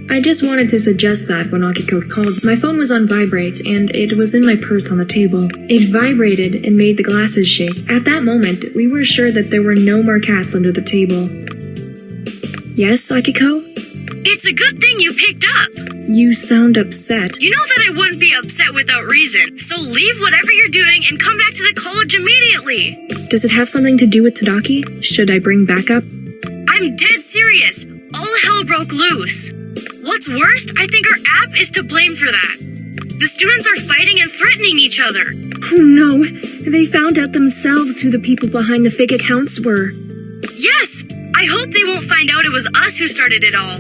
I just wanted to suggest that when Akiko called. My phone was on vibrate, and it was in my purse on the table. It vibrated and made the glasses shake. At that moment, we were sure that there were no more cats under the table. Yes, Akiko? It's a good thing you picked up. You sound upset. You know that I wouldn't be upset without reason, so leave whatever you're doing and come back to the college immediately. Does it have something to do with Tadaki? Should I bring backup? I'm dead serious. All hell broke loose. What's worst, I think our app is to blame for that. The students are fighting and threatening each other. Oh no, they found out themselves who the people behind the fake accounts were. Yes! I hope they won't find out it was us who started it all.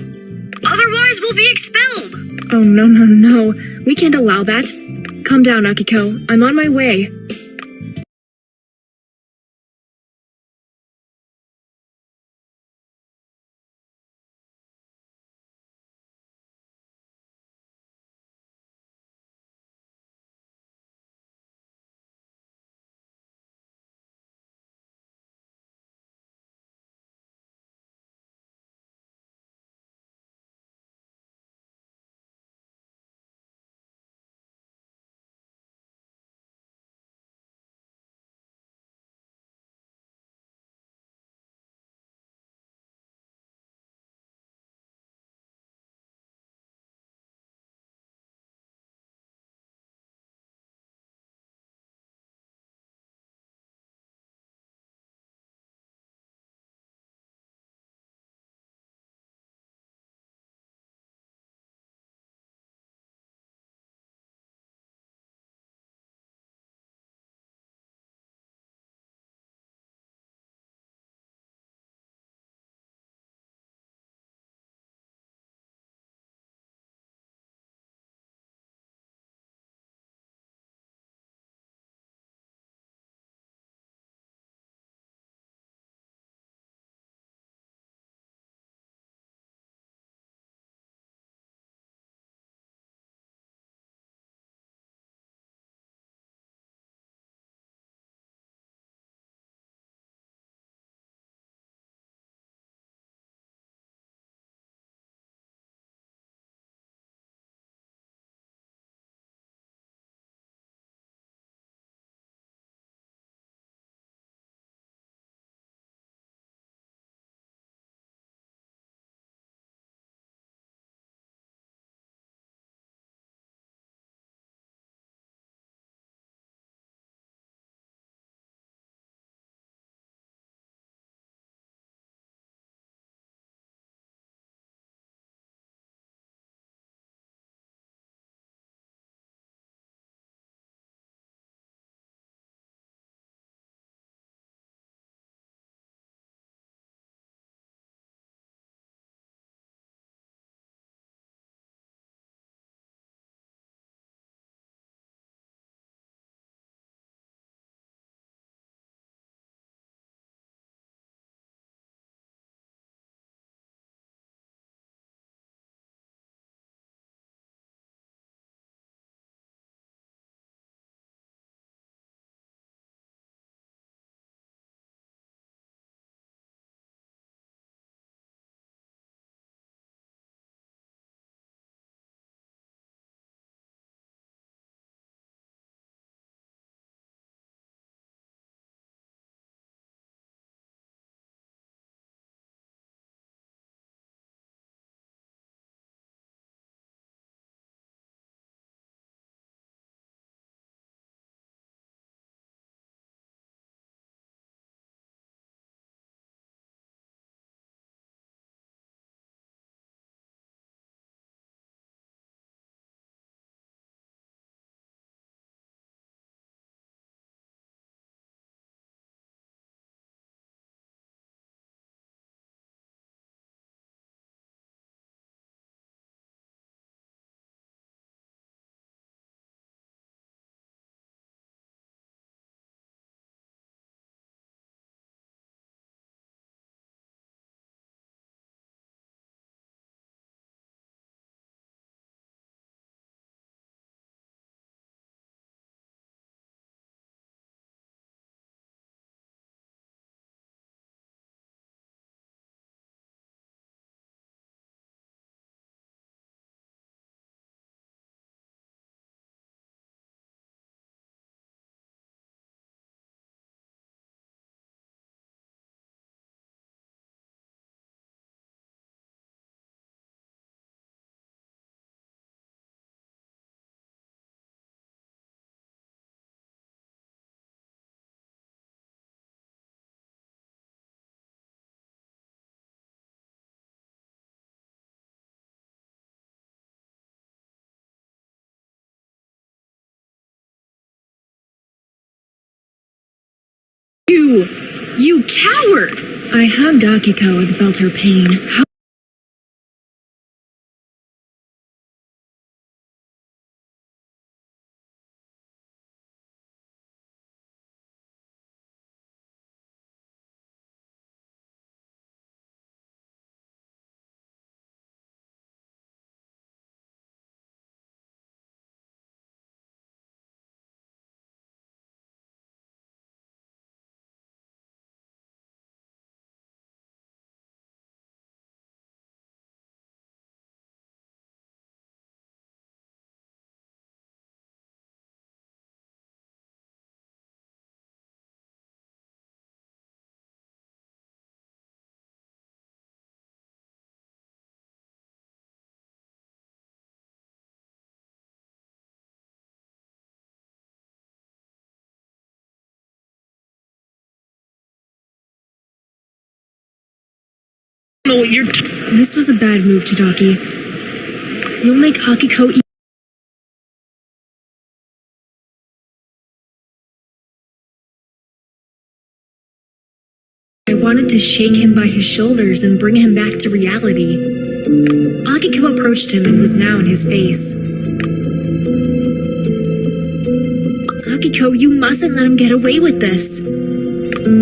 Otherwise, we'll be expelled. Oh no. We can't allow that. Calm down, Akiko. I'm on my way. You coward! I hugged Akiko and felt her pain. Know what you're This was a bad move, Tadaki. You'll make Akiko eat. I wanted to shake him by his shoulders and bring him back to reality. Akiko approached him and was now in his face. Akiko, you mustn't let him get away with this.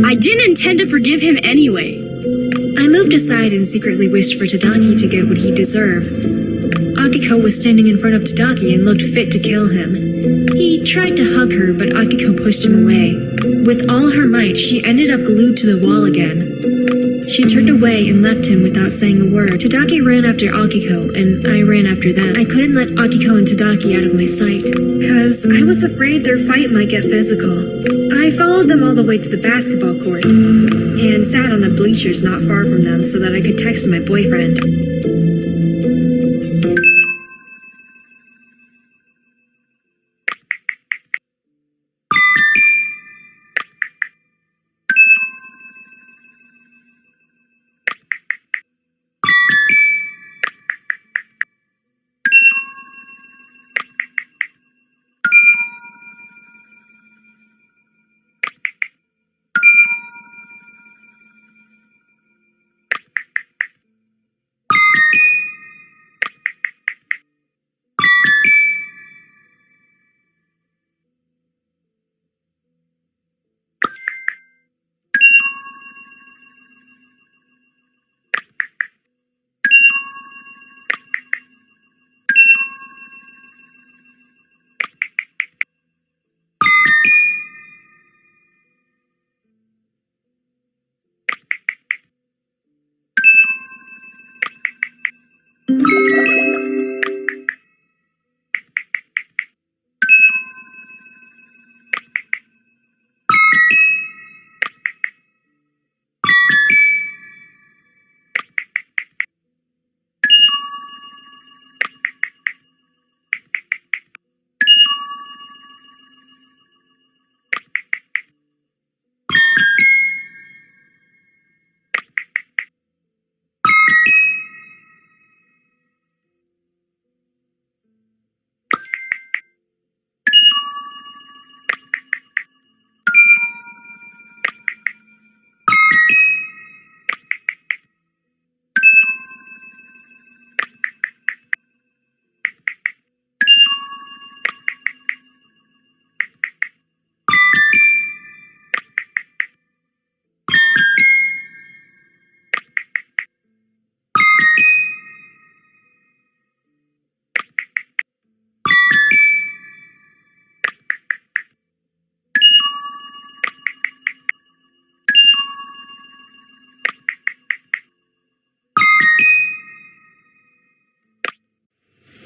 I didn't intend to forgive him anyway. I moved aside and secretly wished for Tadaki to get what he deserved. Akiko was standing in front of Tadaki and looked fit to kill him. He tried to hug her, but Akiko pushed him away. With all her might, she ended up glued to the wall again. She turned away and left him without saying a word. Tadaki ran after Akiko, and I ran after them. I couldn't let Akiko and Tadaki out of my sight, cause I was afraid their fight might get physical. I followed them all the way to the basketball court, and sat on the bleachers not far from them so that I could text my boyfriend.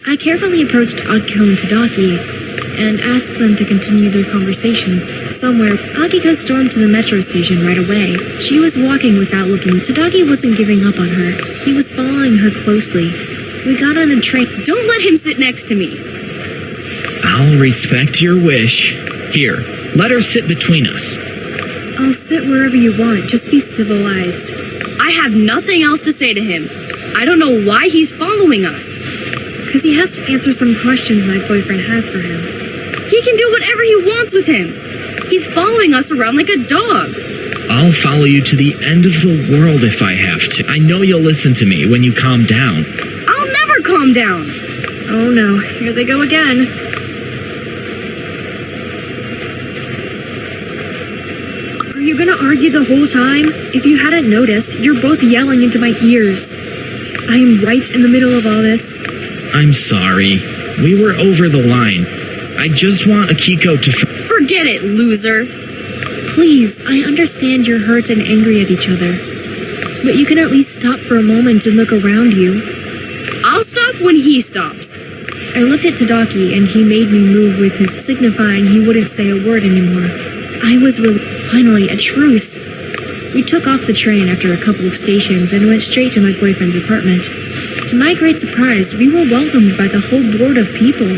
I carefully approached Akiko and Tadaki and asked them to continue their conversation. Somewhere, Akiko stormed to the metro station right away. She was walking without looking. Tadaki wasn't giving up on her. He was following her closely. We got on a train. Don't let him sit next to me. I'll respect your wish. Here, let her sit between us. I'll sit wherever you want. Just be civilized. I have nothing else to say to him. I don't know why he's following us. Because he has to answer some questions my boyfriend has for him. He can do whatever he wants with him. He's following us around like a dog. I'll follow you to the end of the world if I have to. I know you'll listen to me when you calm down. I'll never calm down. Oh no, here they go again. Are you gonna argue the whole time? If you hadn't noticed, you're both yelling into my ears. I am right in the middle of all this. I'm sorry. We were over the line. I just want Akiko to Forget it, loser. Please, I understand you're hurt and angry at each other. But you can at least stop for a moment and look around you. I'll stop when he stops. I looked at Tadaki and he made me move with his signifying he wouldn't say a word anymore. I was finally a truce. We took off the train after a couple of stations and went straight to my boyfriend's apartment. To my great surprise, we were welcomed by the whole board of people.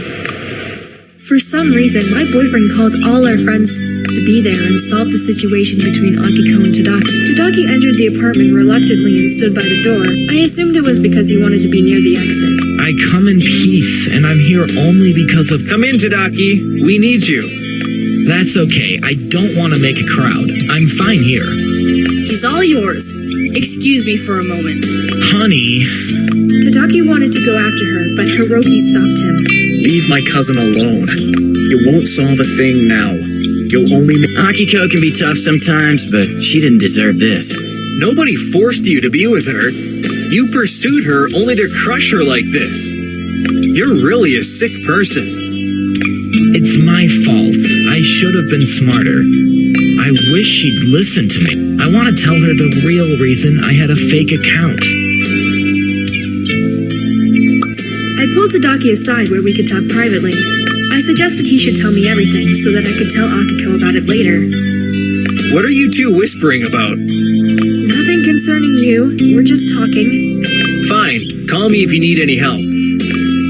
For some reason, my boyfriend called all our friends to be there and solve the situation between Akiko and Tadaki. Tadaki entered the apartment reluctantly and stood by the door. I assumed it was because he wanted to be near the exit. I come in peace, and I'm here only because of... Come in, Tadaki. We need you. That's okay. I don't want to make a crowd. I'm fine here. He's all yours. Excuse me for a moment. Honey... Tadaki wanted to go after her, but Hiroki stopped him. Leave my cousin alone. You won't solve a thing now. You'll only Akiko can be tough sometimes, but she didn't deserve this. Nobody forced you to be with her. You pursued her only to crush her like this. You're really a sick person. It's my fault. I should have been smarter. I wish she'd listen to me. I want to tell her the real reason I had a fake account. I pulled Tadaki aside where we could talk privately. I suggested he should tell me everything so that I could tell Akiko about it later. What are you two whispering about? Nothing concerning you. We're just talking. Fine. Call me if you need any help.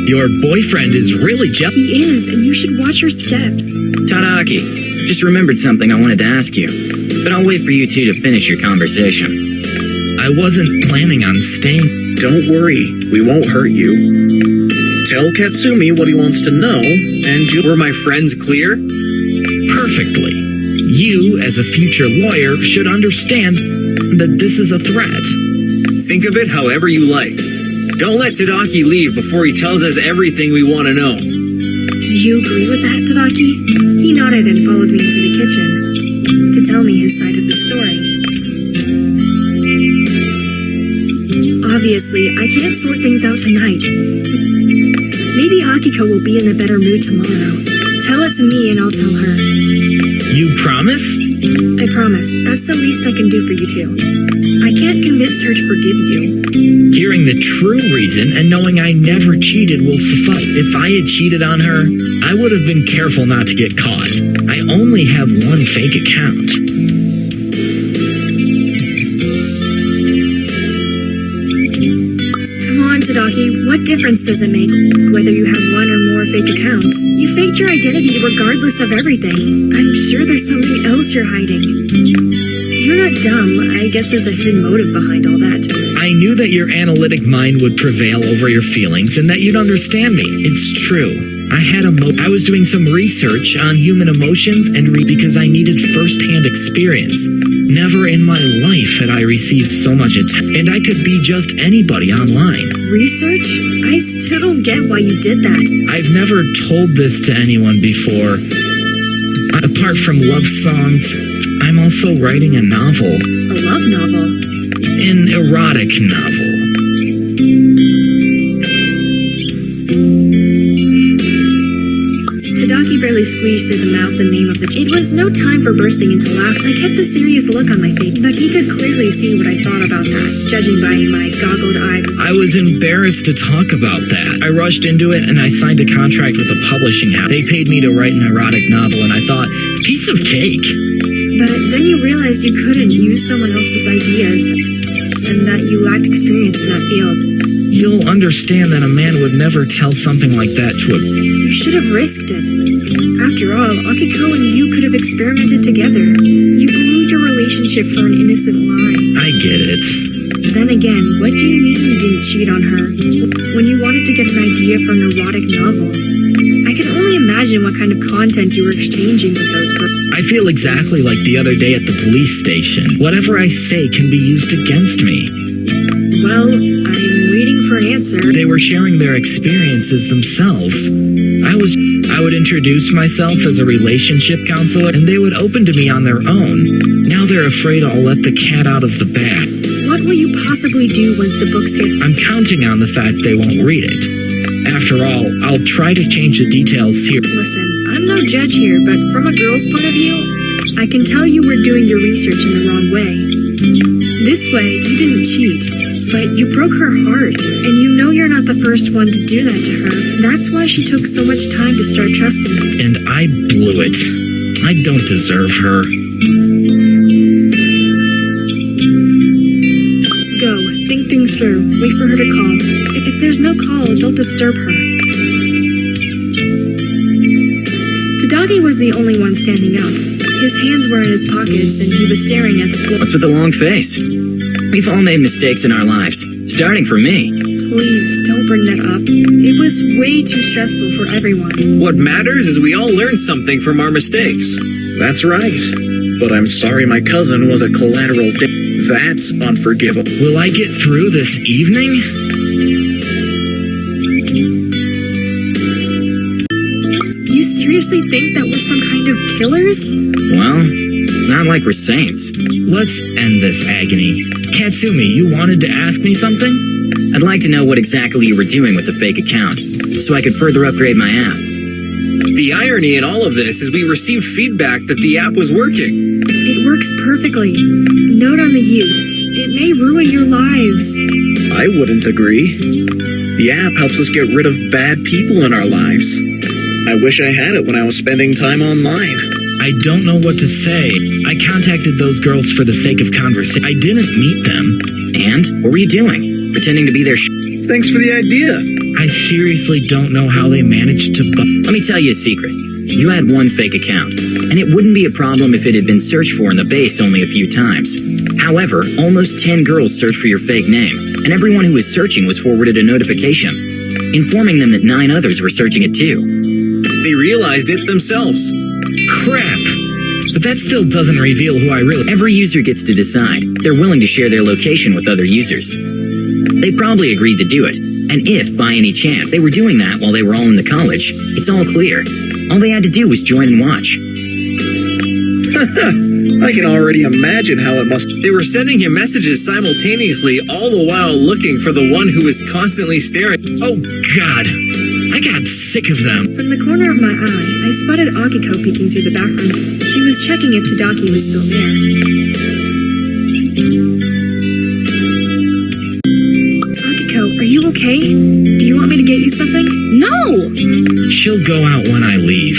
Your boyfriend is really jealous. He is, and you should watch your steps. Tadaki, just remembered something I wanted to ask you, but I'll wait for you two to finish your conversation. I wasn't planning on staying. Don't worry, we won't hurt you. Tell Katsumi what he wants to know, and you... Were my friends clear? Perfectly. You, as a future lawyer, should understand that this is a threat. Think of it however you like. Don't let Tadaki leave before he tells us everything we want to know. Do you agree with that, Tadaki? He nodded and followed me into the kitchen to tell me his side of the story. Obviously, I can't sort things out tonight. Maybe Akiko will be in a better mood tomorrow. Tell it to me and I'll tell her. You promise? I promise. That's the least I can do for you two. I can't convince her to forgive you. Hearing the true reason and knowing I never cheated will suffice. If I had cheated on her, I would have been careful not to get caught. I only have one fake account. Tadaki, what difference does it make whether you have one or more fake accounts? You faked your identity regardless of everything. I'm sure there's something else you're hiding. You're not dumb. I guess there's a hidden motive behind all that. I knew that your analytic mind would prevail over your feelings and that you'd understand me. It's true. I was doing some research on human emotions and because I needed first-hand experience. Never in my life had I received so much attention, and I could be just anybody online. Research? I still don't get why you did that. I've never told this to anyone before. Apart from love songs, I'm also writing a novel. A love novel? An erotic novel. Tadaki barely squeezed through the mouth the name of the... It was no time for bursting into laughter. I kept the serious look on my face, but he could clearly see what I thought about that, judging by my goggled eye. I was embarrassed to talk about that. I rushed into it and I signed a contract with a publishing house. They paid me to write an erotic novel and I thought, piece of cake. But then you realized you couldn't use someone else's ideas, and that you lacked experience in that field. You'll understand that a man would never tell something like that to a... You should have risked it. After all, Akiko and you could have experimented together. You blew your relationship for an innocent lie. I get it. Then again, what do you mean you didn't cheat on her when you wanted to get an idea for an erotic novel? I can only imagine what kind of content you were exchanging with those girls. I feel exactly like the other day at the police station. Whatever I say can be used against me. Well, I'm waiting for an answer. They were sharing their experiences themselves. I would introduce myself as a relationship counselor, and they would open to me on their own. Now they're afraid I'll let the cat out of the bag. What will you possibly do once the books hit? I'm counting on the fact they won't read it. After all, I'll try to change the details here. Listen, I'm no judge here, but from a girl's point of view, I can tell you were doing your research in the wrong way. This way, you didn't cheat, but you broke her heart, and you know you're not the first one to do that to her. That's why she took so much time to start trusting you. And I blew it. I don't deserve her. Go, think things through. Wait for her to call. If there's no call, don't disturb her. Tadagi was the only one standing up. His hands were in his pockets, and he was staring at the floor. What's with the long face? We've all made mistakes in our lives, starting from me. Please, don't bring that up. It was way too stressful for everyone. What matters is we all learned something from our mistakes. That's right. But I'm sorry my cousin was a collateral That's unforgivable. Will I get through this evening? You seriously think that we're some kind of killers? Well, it's not like we're saints. Let's end this agony. Katsumi, you wanted to ask me something? I'd like to know what exactly you were doing with the fake account, so I could further upgrade my app. The irony in all of this is we received feedback that the app was working. It works perfectly. Note on the use. It may ruin your lives. I wouldn't agree. The app helps us get rid of bad people in our lives. I wish I had it when I was spending time online. I don't know what to say. I contacted those girls for the sake of conversation. I didn't meet them. And? What were you doing? Pretending to be their Thanks for the idea. I seriously don't know how they managed to Let me tell you a secret. You had one fake account, and it wouldn't be a problem if it had been searched for in the base only a few times. However, almost 10 girls searched for your fake name, and everyone who was searching was forwarded a notification, informing them that 9 others were searching it too. They realized it themselves. Crap! But that still doesn't reveal who I really... Every user gets to decide. They're willing to share their location with other users. They probably agreed to do it, and if, by any chance, they were doing that while they were all in the college, it's all clear. All they had to do was join and watch. I can already imagine how it must... They were sending him messages simultaneously, all the while looking for the one who was constantly staring. Oh, God. I got sick of them. From the corner of my eye, I spotted Akiko peeking through the background. She was checking if Tadaki was still there. Akiko, are you okay? Do you want me to get you something? No! She'll go out when I leave.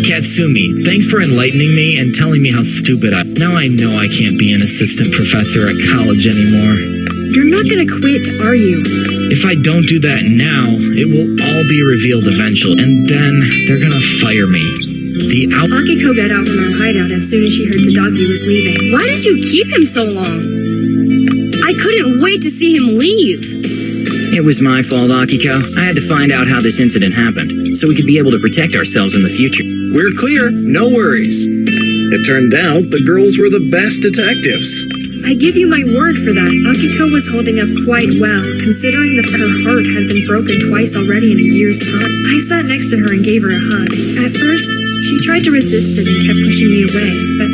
Katsumi, thanks for enlightening me and telling me how stupid Now I know I can't be an assistant professor at college anymore. You're not gonna quit, are you? If I don't do that now, it will all be revealed eventually, and then they're gonna fire me. Akiko got out from her hideout as soon as she heard Tadaki was leaving. Why did you keep him so long? I couldn't wait to see him leave. It was my fault, Akiko. I had to find out how this incident happened, so we could be able to protect ourselves in the future. We're clear, no worries. It turned out the girls were the best detectives. I give you my word for that. Akiko was holding up quite well, considering that her heart had been broken twice already in a year's time. I sat next to her and gave her a hug. At first, she tried to resist it and kept pushing me away, but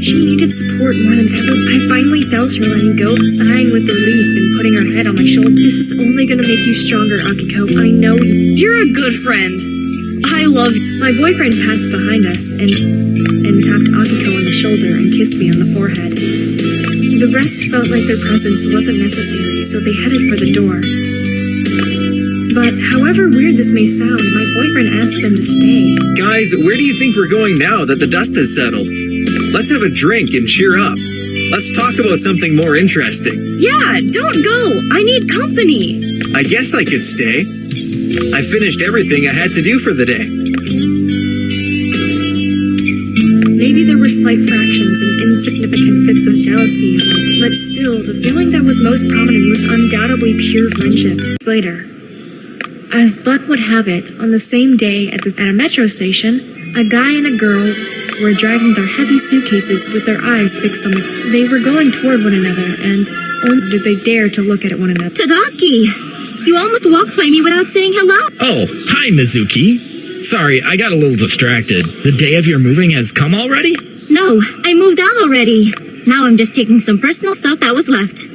she needed support more than ever. I finally felt her letting go, sighing with relief and putting her head on my shoulder. This is only gonna make you stronger, Akiko. I know you. You're a good friend. I love you. My boyfriend passed behind us and tapped Akiko on the shoulder and kissed me on the forehead. The rest felt like their presence wasn't necessary, so they headed for the door. But however weird this may sound, my boyfriend asked them to stay. Guys, where do you think we're going now that the dust has settled? Let's have a drink and cheer up. Let's talk about something more interesting. Yeah, don't go. I need company. I guess I could stay. I finished everything I had to do for the day. Maybe there was slight fractions and insignificant fits of jealousy, but still, the feeling that was most prominent was undoubtedly pure friendship. Later, as luck would have it, on the same day at a metro station, a guy and a girl were dragging their heavy suitcases with their eyes fixed on They were going toward one another, and only did they dare to look at one another. Tadaki! You almost walked by me without saying hello. Oh, hi, Mizuki. Sorry, I got a little distracted. The day of your moving has come already? No, I moved out already. Now I'm just taking some personal stuff that was left.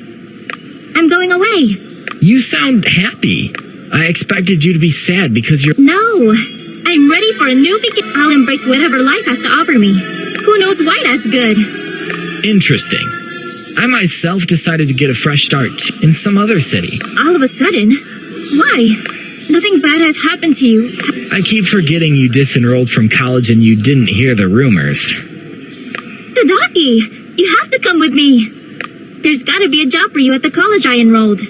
I'm going away. You sound happy. I expected you to be sad because you're... No, I'm ready for a new beginning. I'll embrace whatever life has to offer me. Who knows why that's good? Interesting. I myself decided to get a fresh start in some other city. All of a sudden? Why? Nothing bad has happened to you. I keep forgetting you disenrolled from college and you didn't hear the rumors. Tadaki, you have to come with me. There's gotta be a job for you at the college I enrolled.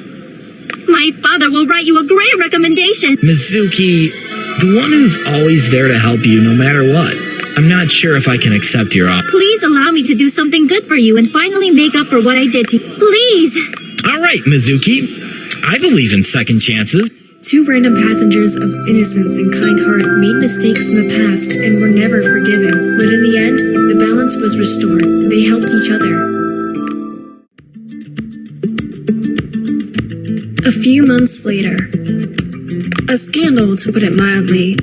My father will write you a great recommendation. Mizuki, the one who's always there to help you no matter what. I'm not sure if I can accept your offer. Please allow me to do something good for you and finally make up for what I did to you. Please! All right, Mizuki. I believe in second chances. Two random passengers of innocence and kind heart made mistakes in the past and were never forgiven. But in the end, the balance was restored. They helped each other. A few months later, a scandal, to put it mildly,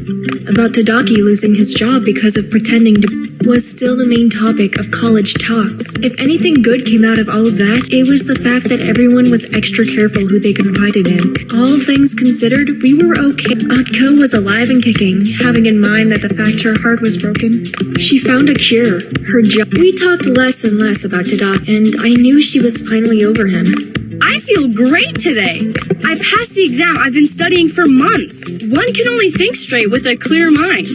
about Tadaki losing his job because of pretending to was still the main topic of college talks. If anything good came out of all of that, it was the fact that everyone was extra careful who they confided in. All things considered, we were okay. Akiko was alive and kicking, having in mind that the fact her heart was broken. She found a cure, her job. We talked less and less about Tadaki, and I knew she was finally over him. I feel great today. I passed the exam I've been studying for months. One can only think straight with a clear mind.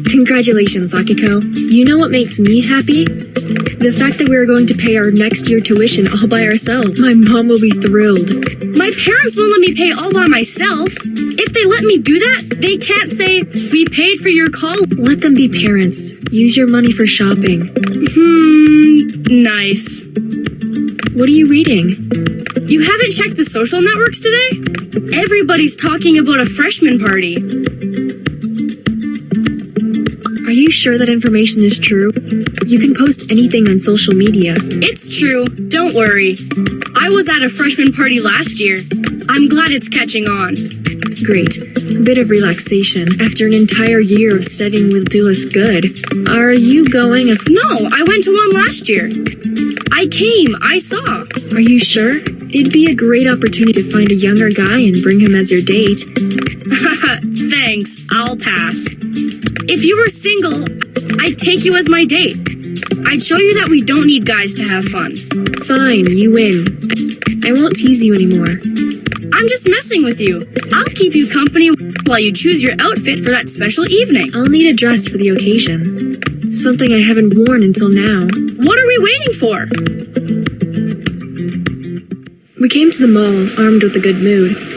Congratulations, Akiko. You know what makes me happy? The fact that we're going to pay our next year tuition all by ourselves. My mom will be thrilled. My parents won't let me pay all by myself. If they let me do that, they can't say, we paid for your college. Let them be parents. Use your money for shopping. Nice. What are you reading? You haven't checked the social networks today? Everybody's talking about a freshman party. Are you sure that information is true? You can post anything on social media. It's true. Don't worry. I was at a freshman party last year. I'm glad it's catching on. Great. A bit of relaxation after an entire year of studying will do us good. Are you going as... No, I went to one last year. I came. I saw. Are you sure? It'd be a great opportunity to find a younger guy and bring him as your date. Thanks. I'll pass. If you were single, I'd take you as my date. I'd show you that we don't need guys to have fun. Fine, you win. I won't tease you anymore. I'm just messing with you. I'll keep you company while you choose your outfit for that special evening. I'll need a dress for the occasion. Something I haven't worn until now. What are we waiting for? We came to the mall armed with a good mood.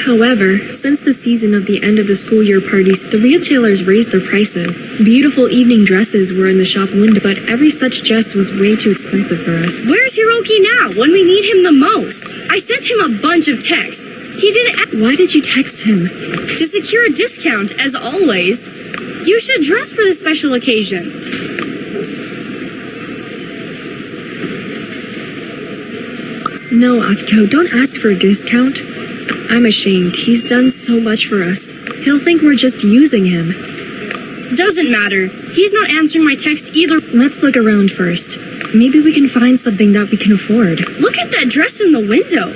However, since the season of the end of the school year parties, the retailers raised their prices. Beautiful evening dresses were in the shop window, but every such dress was way too expensive for us. Where's Hiroki now when we need him the most? I sent him a bunch of texts. He didn't... Why did you text him? To secure a discount, as always. You should dress for the special occasion. No, Akiko, don't ask for a discount. I'm ashamed. He's done so much for us. He'll think we're just using him. Doesn't matter. He's not answering my text either. Let's look around first. Maybe we can find something that we can afford. Look at that dress in the window.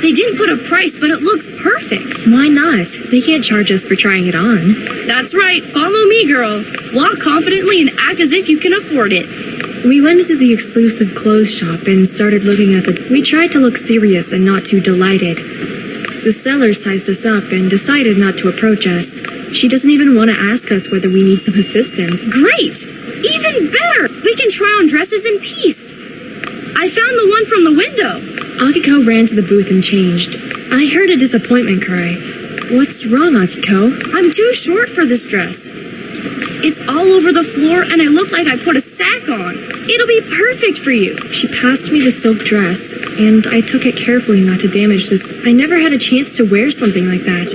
They didn't put a price, but it looks perfect. Why not? They can't charge us for trying it on. That's right. Follow me, girl. Walk confidently and act as if you can afford it. We went to the exclusive clothes shop and started looking at the... We tried to look serious and not too delighted. The seller sized us up and decided not to approach us. She doesn't even want to ask us whether we need some assistance. Great! Even better! We can try on dresses in peace. I found the one from the window. Akiko ran to the booth and changed. I heard a disappointment cry. What's wrong, Akiko? I'm too short for this dress. It's all over the floor and I look like I put a sack on. It'll be perfect for you. She passed me the silk dress, and I took it carefully not to damage this. I never had a chance to wear something like that.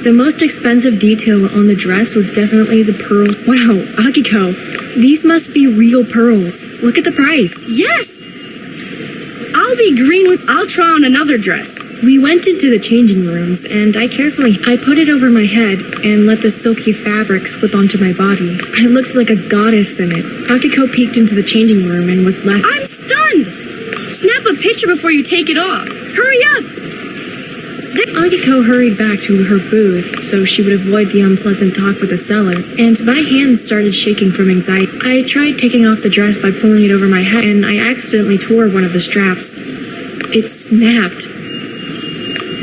The most expensive detail on the dress was definitely the pearls. Wow, Akiko, these must be real pearls. Look at the price. Yes! I'll be green with. I'll try on another dress. We went into the changing rooms, and I put it over my head and let the silky fabric slip onto my body. I looked like a goddess in it. Akiko peeked into the changing room and was left. I'm stunned! Snap a picture before you take it off. Hurry up! Akiko hurried back to her booth so she would avoid the unpleasant talk with the seller, and my hands started shaking from anxiety. I tried taking off the dress by pulling it over my head, and I accidentally tore one of the straps. It snapped.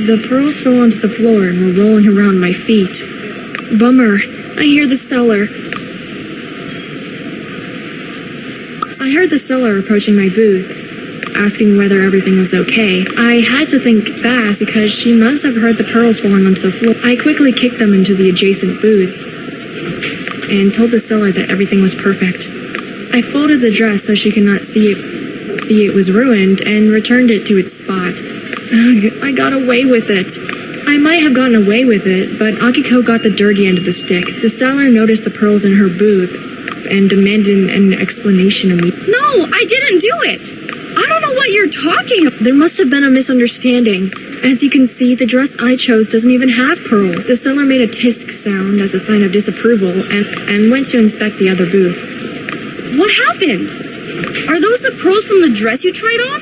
The pearls fell onto the floor and were rolling around my feet. Bummer. I hear the seller. I heard the seller approaching my booth, asking whether everything was okay. I had to think fast because she must have heard the pearls falling onto the floor. I quickly kicked them into the adjacent booth and told the seller that everything was perfect. I folded the dress so she could not see it was ruined and returned it to its spot. Ugh, I got away with it. I might have gotten away with it, but Akiko got the dirty end of the stick. The seller noticed the pearls in her booth and demanded an explanation of me. No, I didn't do it! I don't know what you're talking about. There must have been a misunderstanding. As you can see, the dress I chose doesn't even have pearls. The seller made a tisk sound as a sign of disapproval and went to inspect the other booths. What happened? Are those the pearls from the dress you tried on?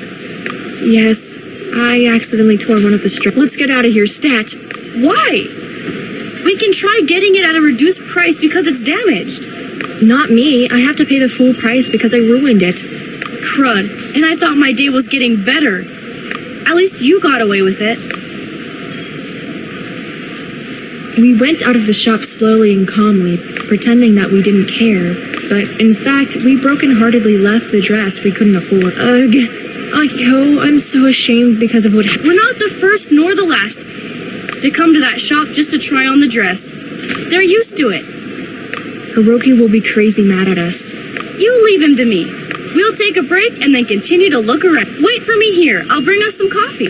Yes, I accidentally tore one of the straps. Let's get out of here, stat. Why? We can try getting it at a reduced price because it's damaged. Not me. I have to pay the full price because I ruined it. Crud, and I thought my day was getting better. At least you got away with it. We went out of the shop slowly and calmly, pretending that we didn't care. But in fact, we brokenheartedly left the dress we couldn't afford. Ugh. Akiko, I'm so ashamed because of what happened. We're not the first nor the last to come to that shop just to try on the dress. They're used to it. Hiroki will be crazy mad at us. You leave him to me. We'll take a break and then continue to look around. Wait for me here. I'll bring us some coffee.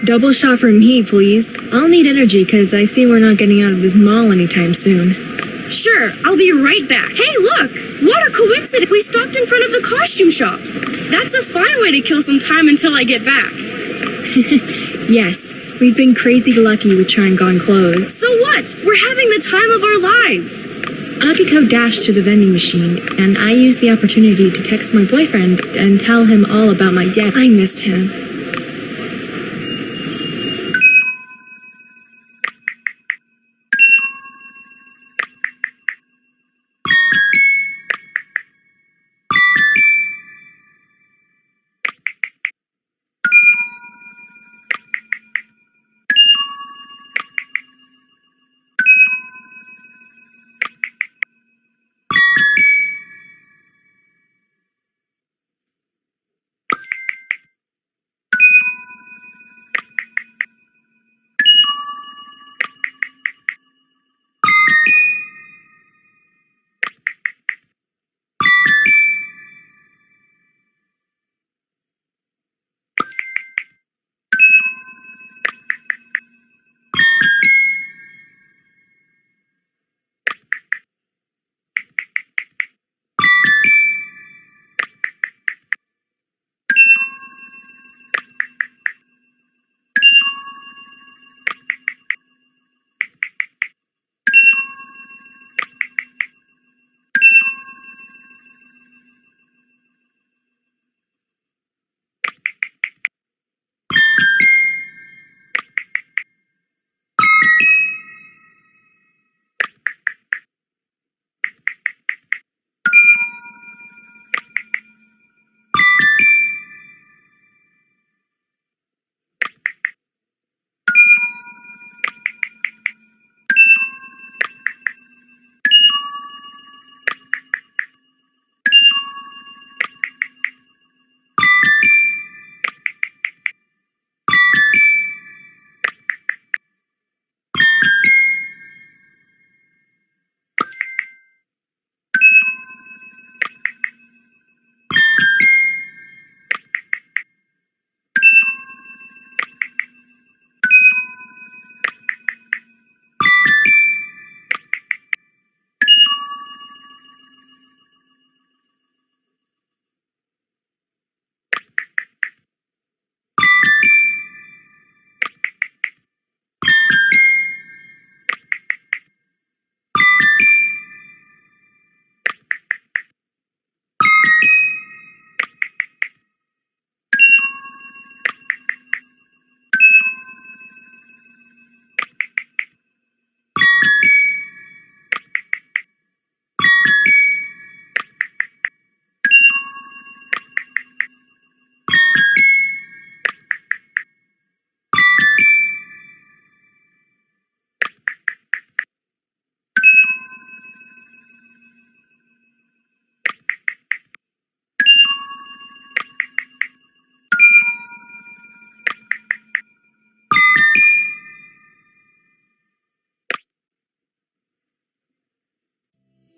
Double shot for me, please. I'll need energy because I see we're not getting out of this mall anytime soon. Sure, I'll be right back. Hey, look! What a coincidence! We stopped in front of the costume shop. That's a fine way to kill some time until I get back. Yes, we've been crazy lucky with trying on clothes. So what? We're having the time of our lives. Akiko dashed to the vending machine, and I used the opportunity to text my boyfriend and tell him all about my debt. I missed him.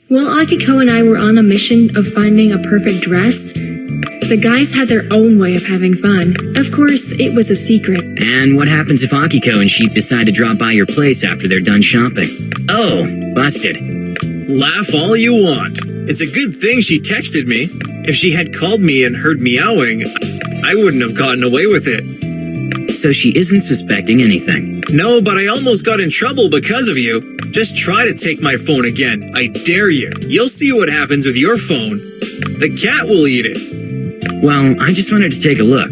While Akiko and I were on a mission of finding a perfect dress, the guys had their own way of having fun. Of course, it was a secret. And what happens if Akiko and Sheep decide to drop by your place after they're done shopping? Oh, busted. Laugh all you want. It's a good thing she texted me. If she had called me and heard meowing, I wouldn't have gotten away with it. So she isn't suspecting anything. No, but I almost got in trouble because of you. Just try to take my phone again. I dare you. You'll see what happens with your phone. The cat will eat it. Well, I just wanted to take a look.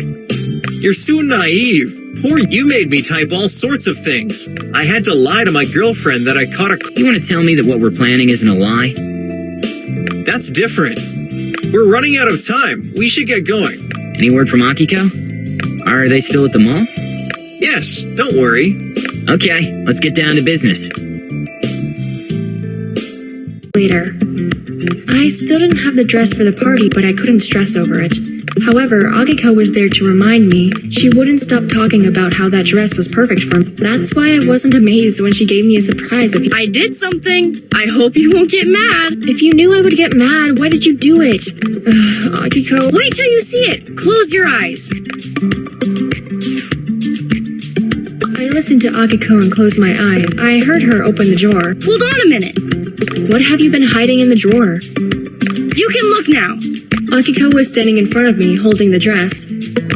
You're so naive. Poor you made me type all sorts of things. I had to lie to my girlfriend that I caught a... You want to tell me that what we're planning isn't a lie? That's different. We're running out of time. We should get going. Any word from Akiko? Are they still at the mall? Yes, don't worry. Okay, let's get down to business. Later. I still didn't have the dress for the party, but I couldn't stress over it. However, Akiko was there to remind me. She wouldn't stop talking about how that dress was perfect for me. That's why I wasn't amazed when she gave me a surprise of... I did something. I hope you won't get mad. If you knew I would get mad, why did you do it? Akiko... Wait till you see it. Close your eyes. I listened to Akiko and closed my eyes. I heard her open the drawer. Hold on a minute. What have you been hiding in the drawer? You can look now. Akiko was standing in front of me, holding the dress.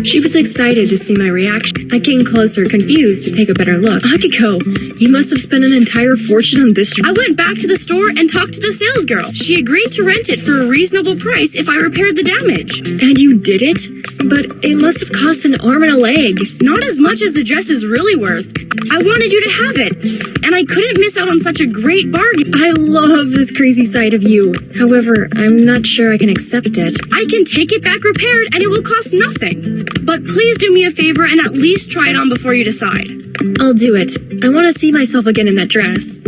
She was excited to see my reaction. I came closer, confused, to take a better look. Akiko, you must have spent an entire fortune on this. I went back to the store and talked to the sales girl. She agreed to rent it for a reasonable price if I repaired the damage. And you did it? But it must have cost an arm and a leg. Not as much as the dress is really worth. I wanted you to have it, and I couldn't miss out on such a great bargain. I love this crazy side of you. However, I'm not sure I can accept it. I can take it back repaired, and it will cost nothing. But please do me a favor and at least try it on before you decide. I'll do it. I want to see myself again in that dress.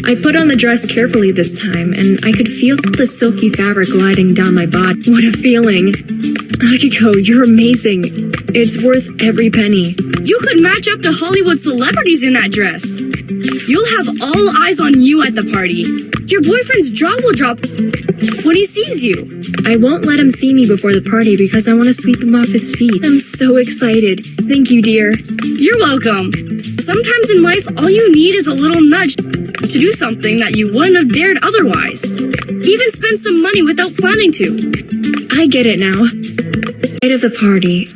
I put on the dress carefully this time, and I could feel the silky fabric gliding down my body. What a feeling. Akiko, you're amazing. It's worth every penny. You could match up to Hollywood celebrities in that dress. You'll have all eyes on you at the party. Your boyfriend's jaw will drop when he sees you. I won't let him see me before the party because I want to sweep him off his feet. I'm so excited. Thank you, dear. You're welcome. Sometimes in life, all you need is a little nudge to do something that you wouldn't have dared otherwise. Even spend some money without planning to. I get it now. Night of the party,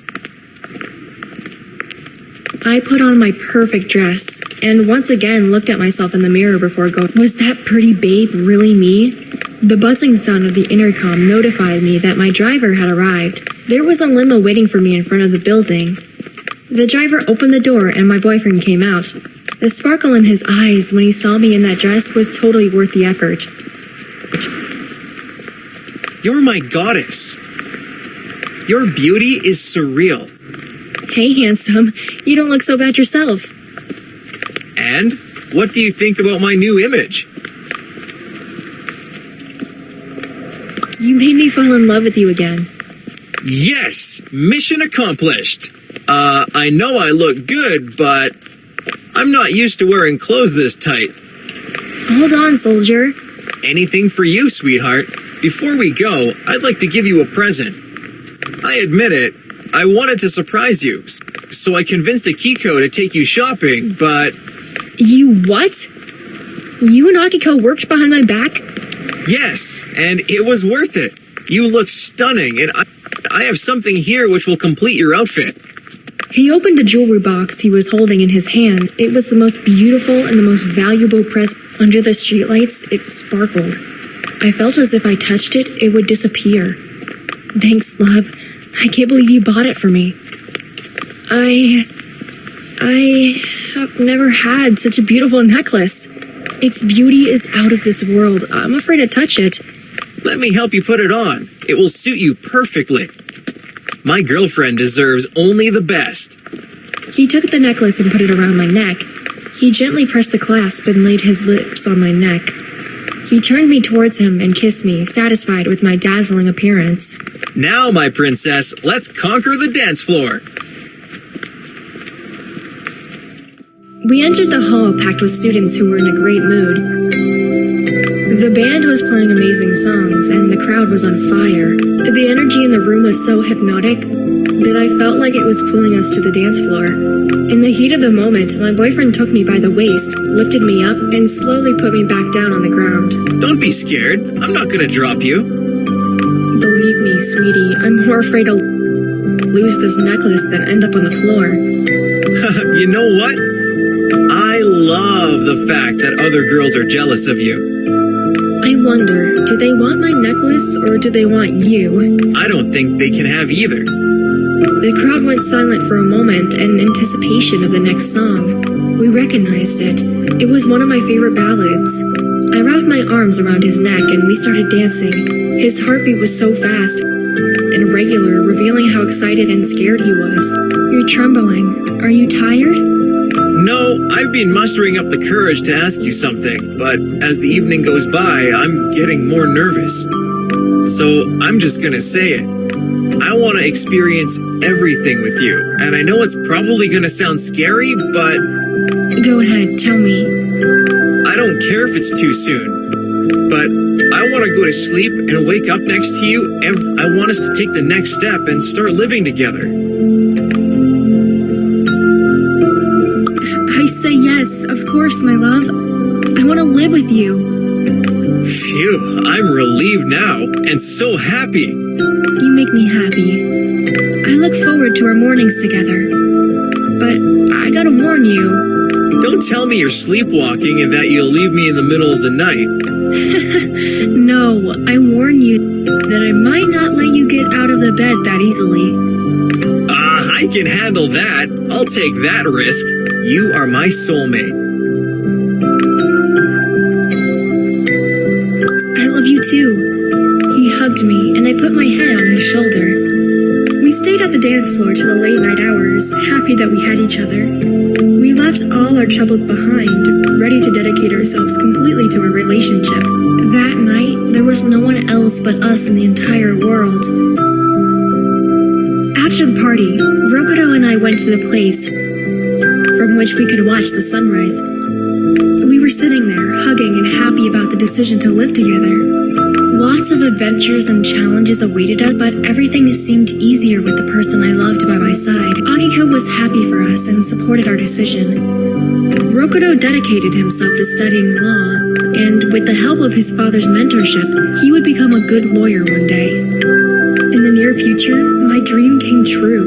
I put on my perfect dress and once again looked at myself in the mirror before going, was that pretty babe really me? The buzzing sound of the intercom notified me that my driver had arrived. There was a limo waiting for me in front of the building. The driver opened the door and my boyfriend came out. The sparkle in his eyes when he saw me in that dress was totally worth the effort. You're my goddess. Your beauty is surreal. Hey, handsome. You don't look so bad yourself. And what do you think about my new image? You made me fall in love with you again. Yes! Mission accomplished! I know I look good, but I'm not used to wearing clothes this tight. Hold on, soldier. Anything for you, sweetheart. Before we go, I'd like to give you a present. I admit it, I wanted to surprise you, so I convinced Akiko to take you shopping, but... You what? You and Akiko worked behind my back? Yes, and it was worth it. You look stunning, and I have something here which will complete your outfit. He opened a jewelry box he was holding in his hand. It was the most beautiful and the most valuable present. Under the streetlights, it sparkled. I felt as if I touched it, it would disappear. Thanks, love. I can't believe you bought it for me. I have never had such a beautiful necklace. Its beauty is out of this world. I'm afraid to touch it. Let me help you put it on. It will suit you perfectly. My girlfriend deserves only the best. He took the necklace and put it around my neck. He gently pressed the clasp and laid his lips on my neck. He turned me towards him and kissed me, satisfied with my dazzling appearance. Now, my princess, let's conquer the dance floor. We entered the hall packed with students who were in a great mood. The band was playing amazing songs, and the crowd was on fire. The energy in the room was so hypnotic that I felt like it was pulling us to the dance floor. In the heat of the moment, my boyfriend took me by the waist, lifted me up, and slowly put me back down on the ground. Don't be scared. I'm not gonna drop you. Believe me, sweetie, I'm more afraid to lose this necklace than end up on the floor. You know what? I love the fact that other girls are jealous of you. I wonder, do they want my necklace or do they want you? I don't think they can have either. The crowd went silent for a moment in anticipation of the next song. We recognized it. It was one of my favorite ballads. I wrapped my arms around his neck and we started dancing. His heartbeat was so fast and irregular, revealing how excited and scared he was. You're trembling. Are you tired? No, I've been mustering up the courage to ask you something, but as the evening goes by, I'm getting more nervous. So I'm just gonna say it. I want to experience everything with you, and I know it's probably gonna sound scary, but... Go ahead, tell me. I don't care if it's too soon, but I want to go to sleep and wake up next to you. I want us to take the next step and start living together. I say yes, of course, my love. I want to live with you. Phew, I'm relieved now, and so happy. You make me happy. I look forward to our mornings together. But I gotta warn you. Don't tell me you're sleepwalking and that you'll leave me in the middle of the night. No, I warn you that I might not let you get out of the bed that easily. I can handle that. I'll take that risk. You are my soulmate. I love you too. He hugged me, and I put my head on his shoulder. We stayed at the dance floor till the late night hours, happy that we had each other. We left all our troubles behind, ready to dedicate ourselves completely to our relationship. That night, there was no one else but us in the entire world. After the party, Rokuro and I went to the place from which we could watch the sunrise. We were sitting there, hugging and happy about the decision to live together. Lots of adventures and challenges awaited us, but everything seemed easier with the person I loved by my side. Akiko was happy for us and supported our decision. Rokuro dedicated himself to studying law, and with the help of his father's mentorship, he would become a good lawyer one day. In the near future, my dream came true.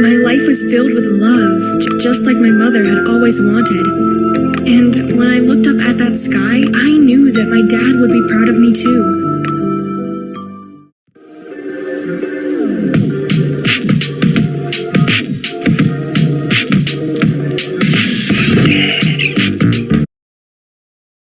My life was filled with love, just like my mother had always wanted. And when I looked up at that sky, I knew that my dad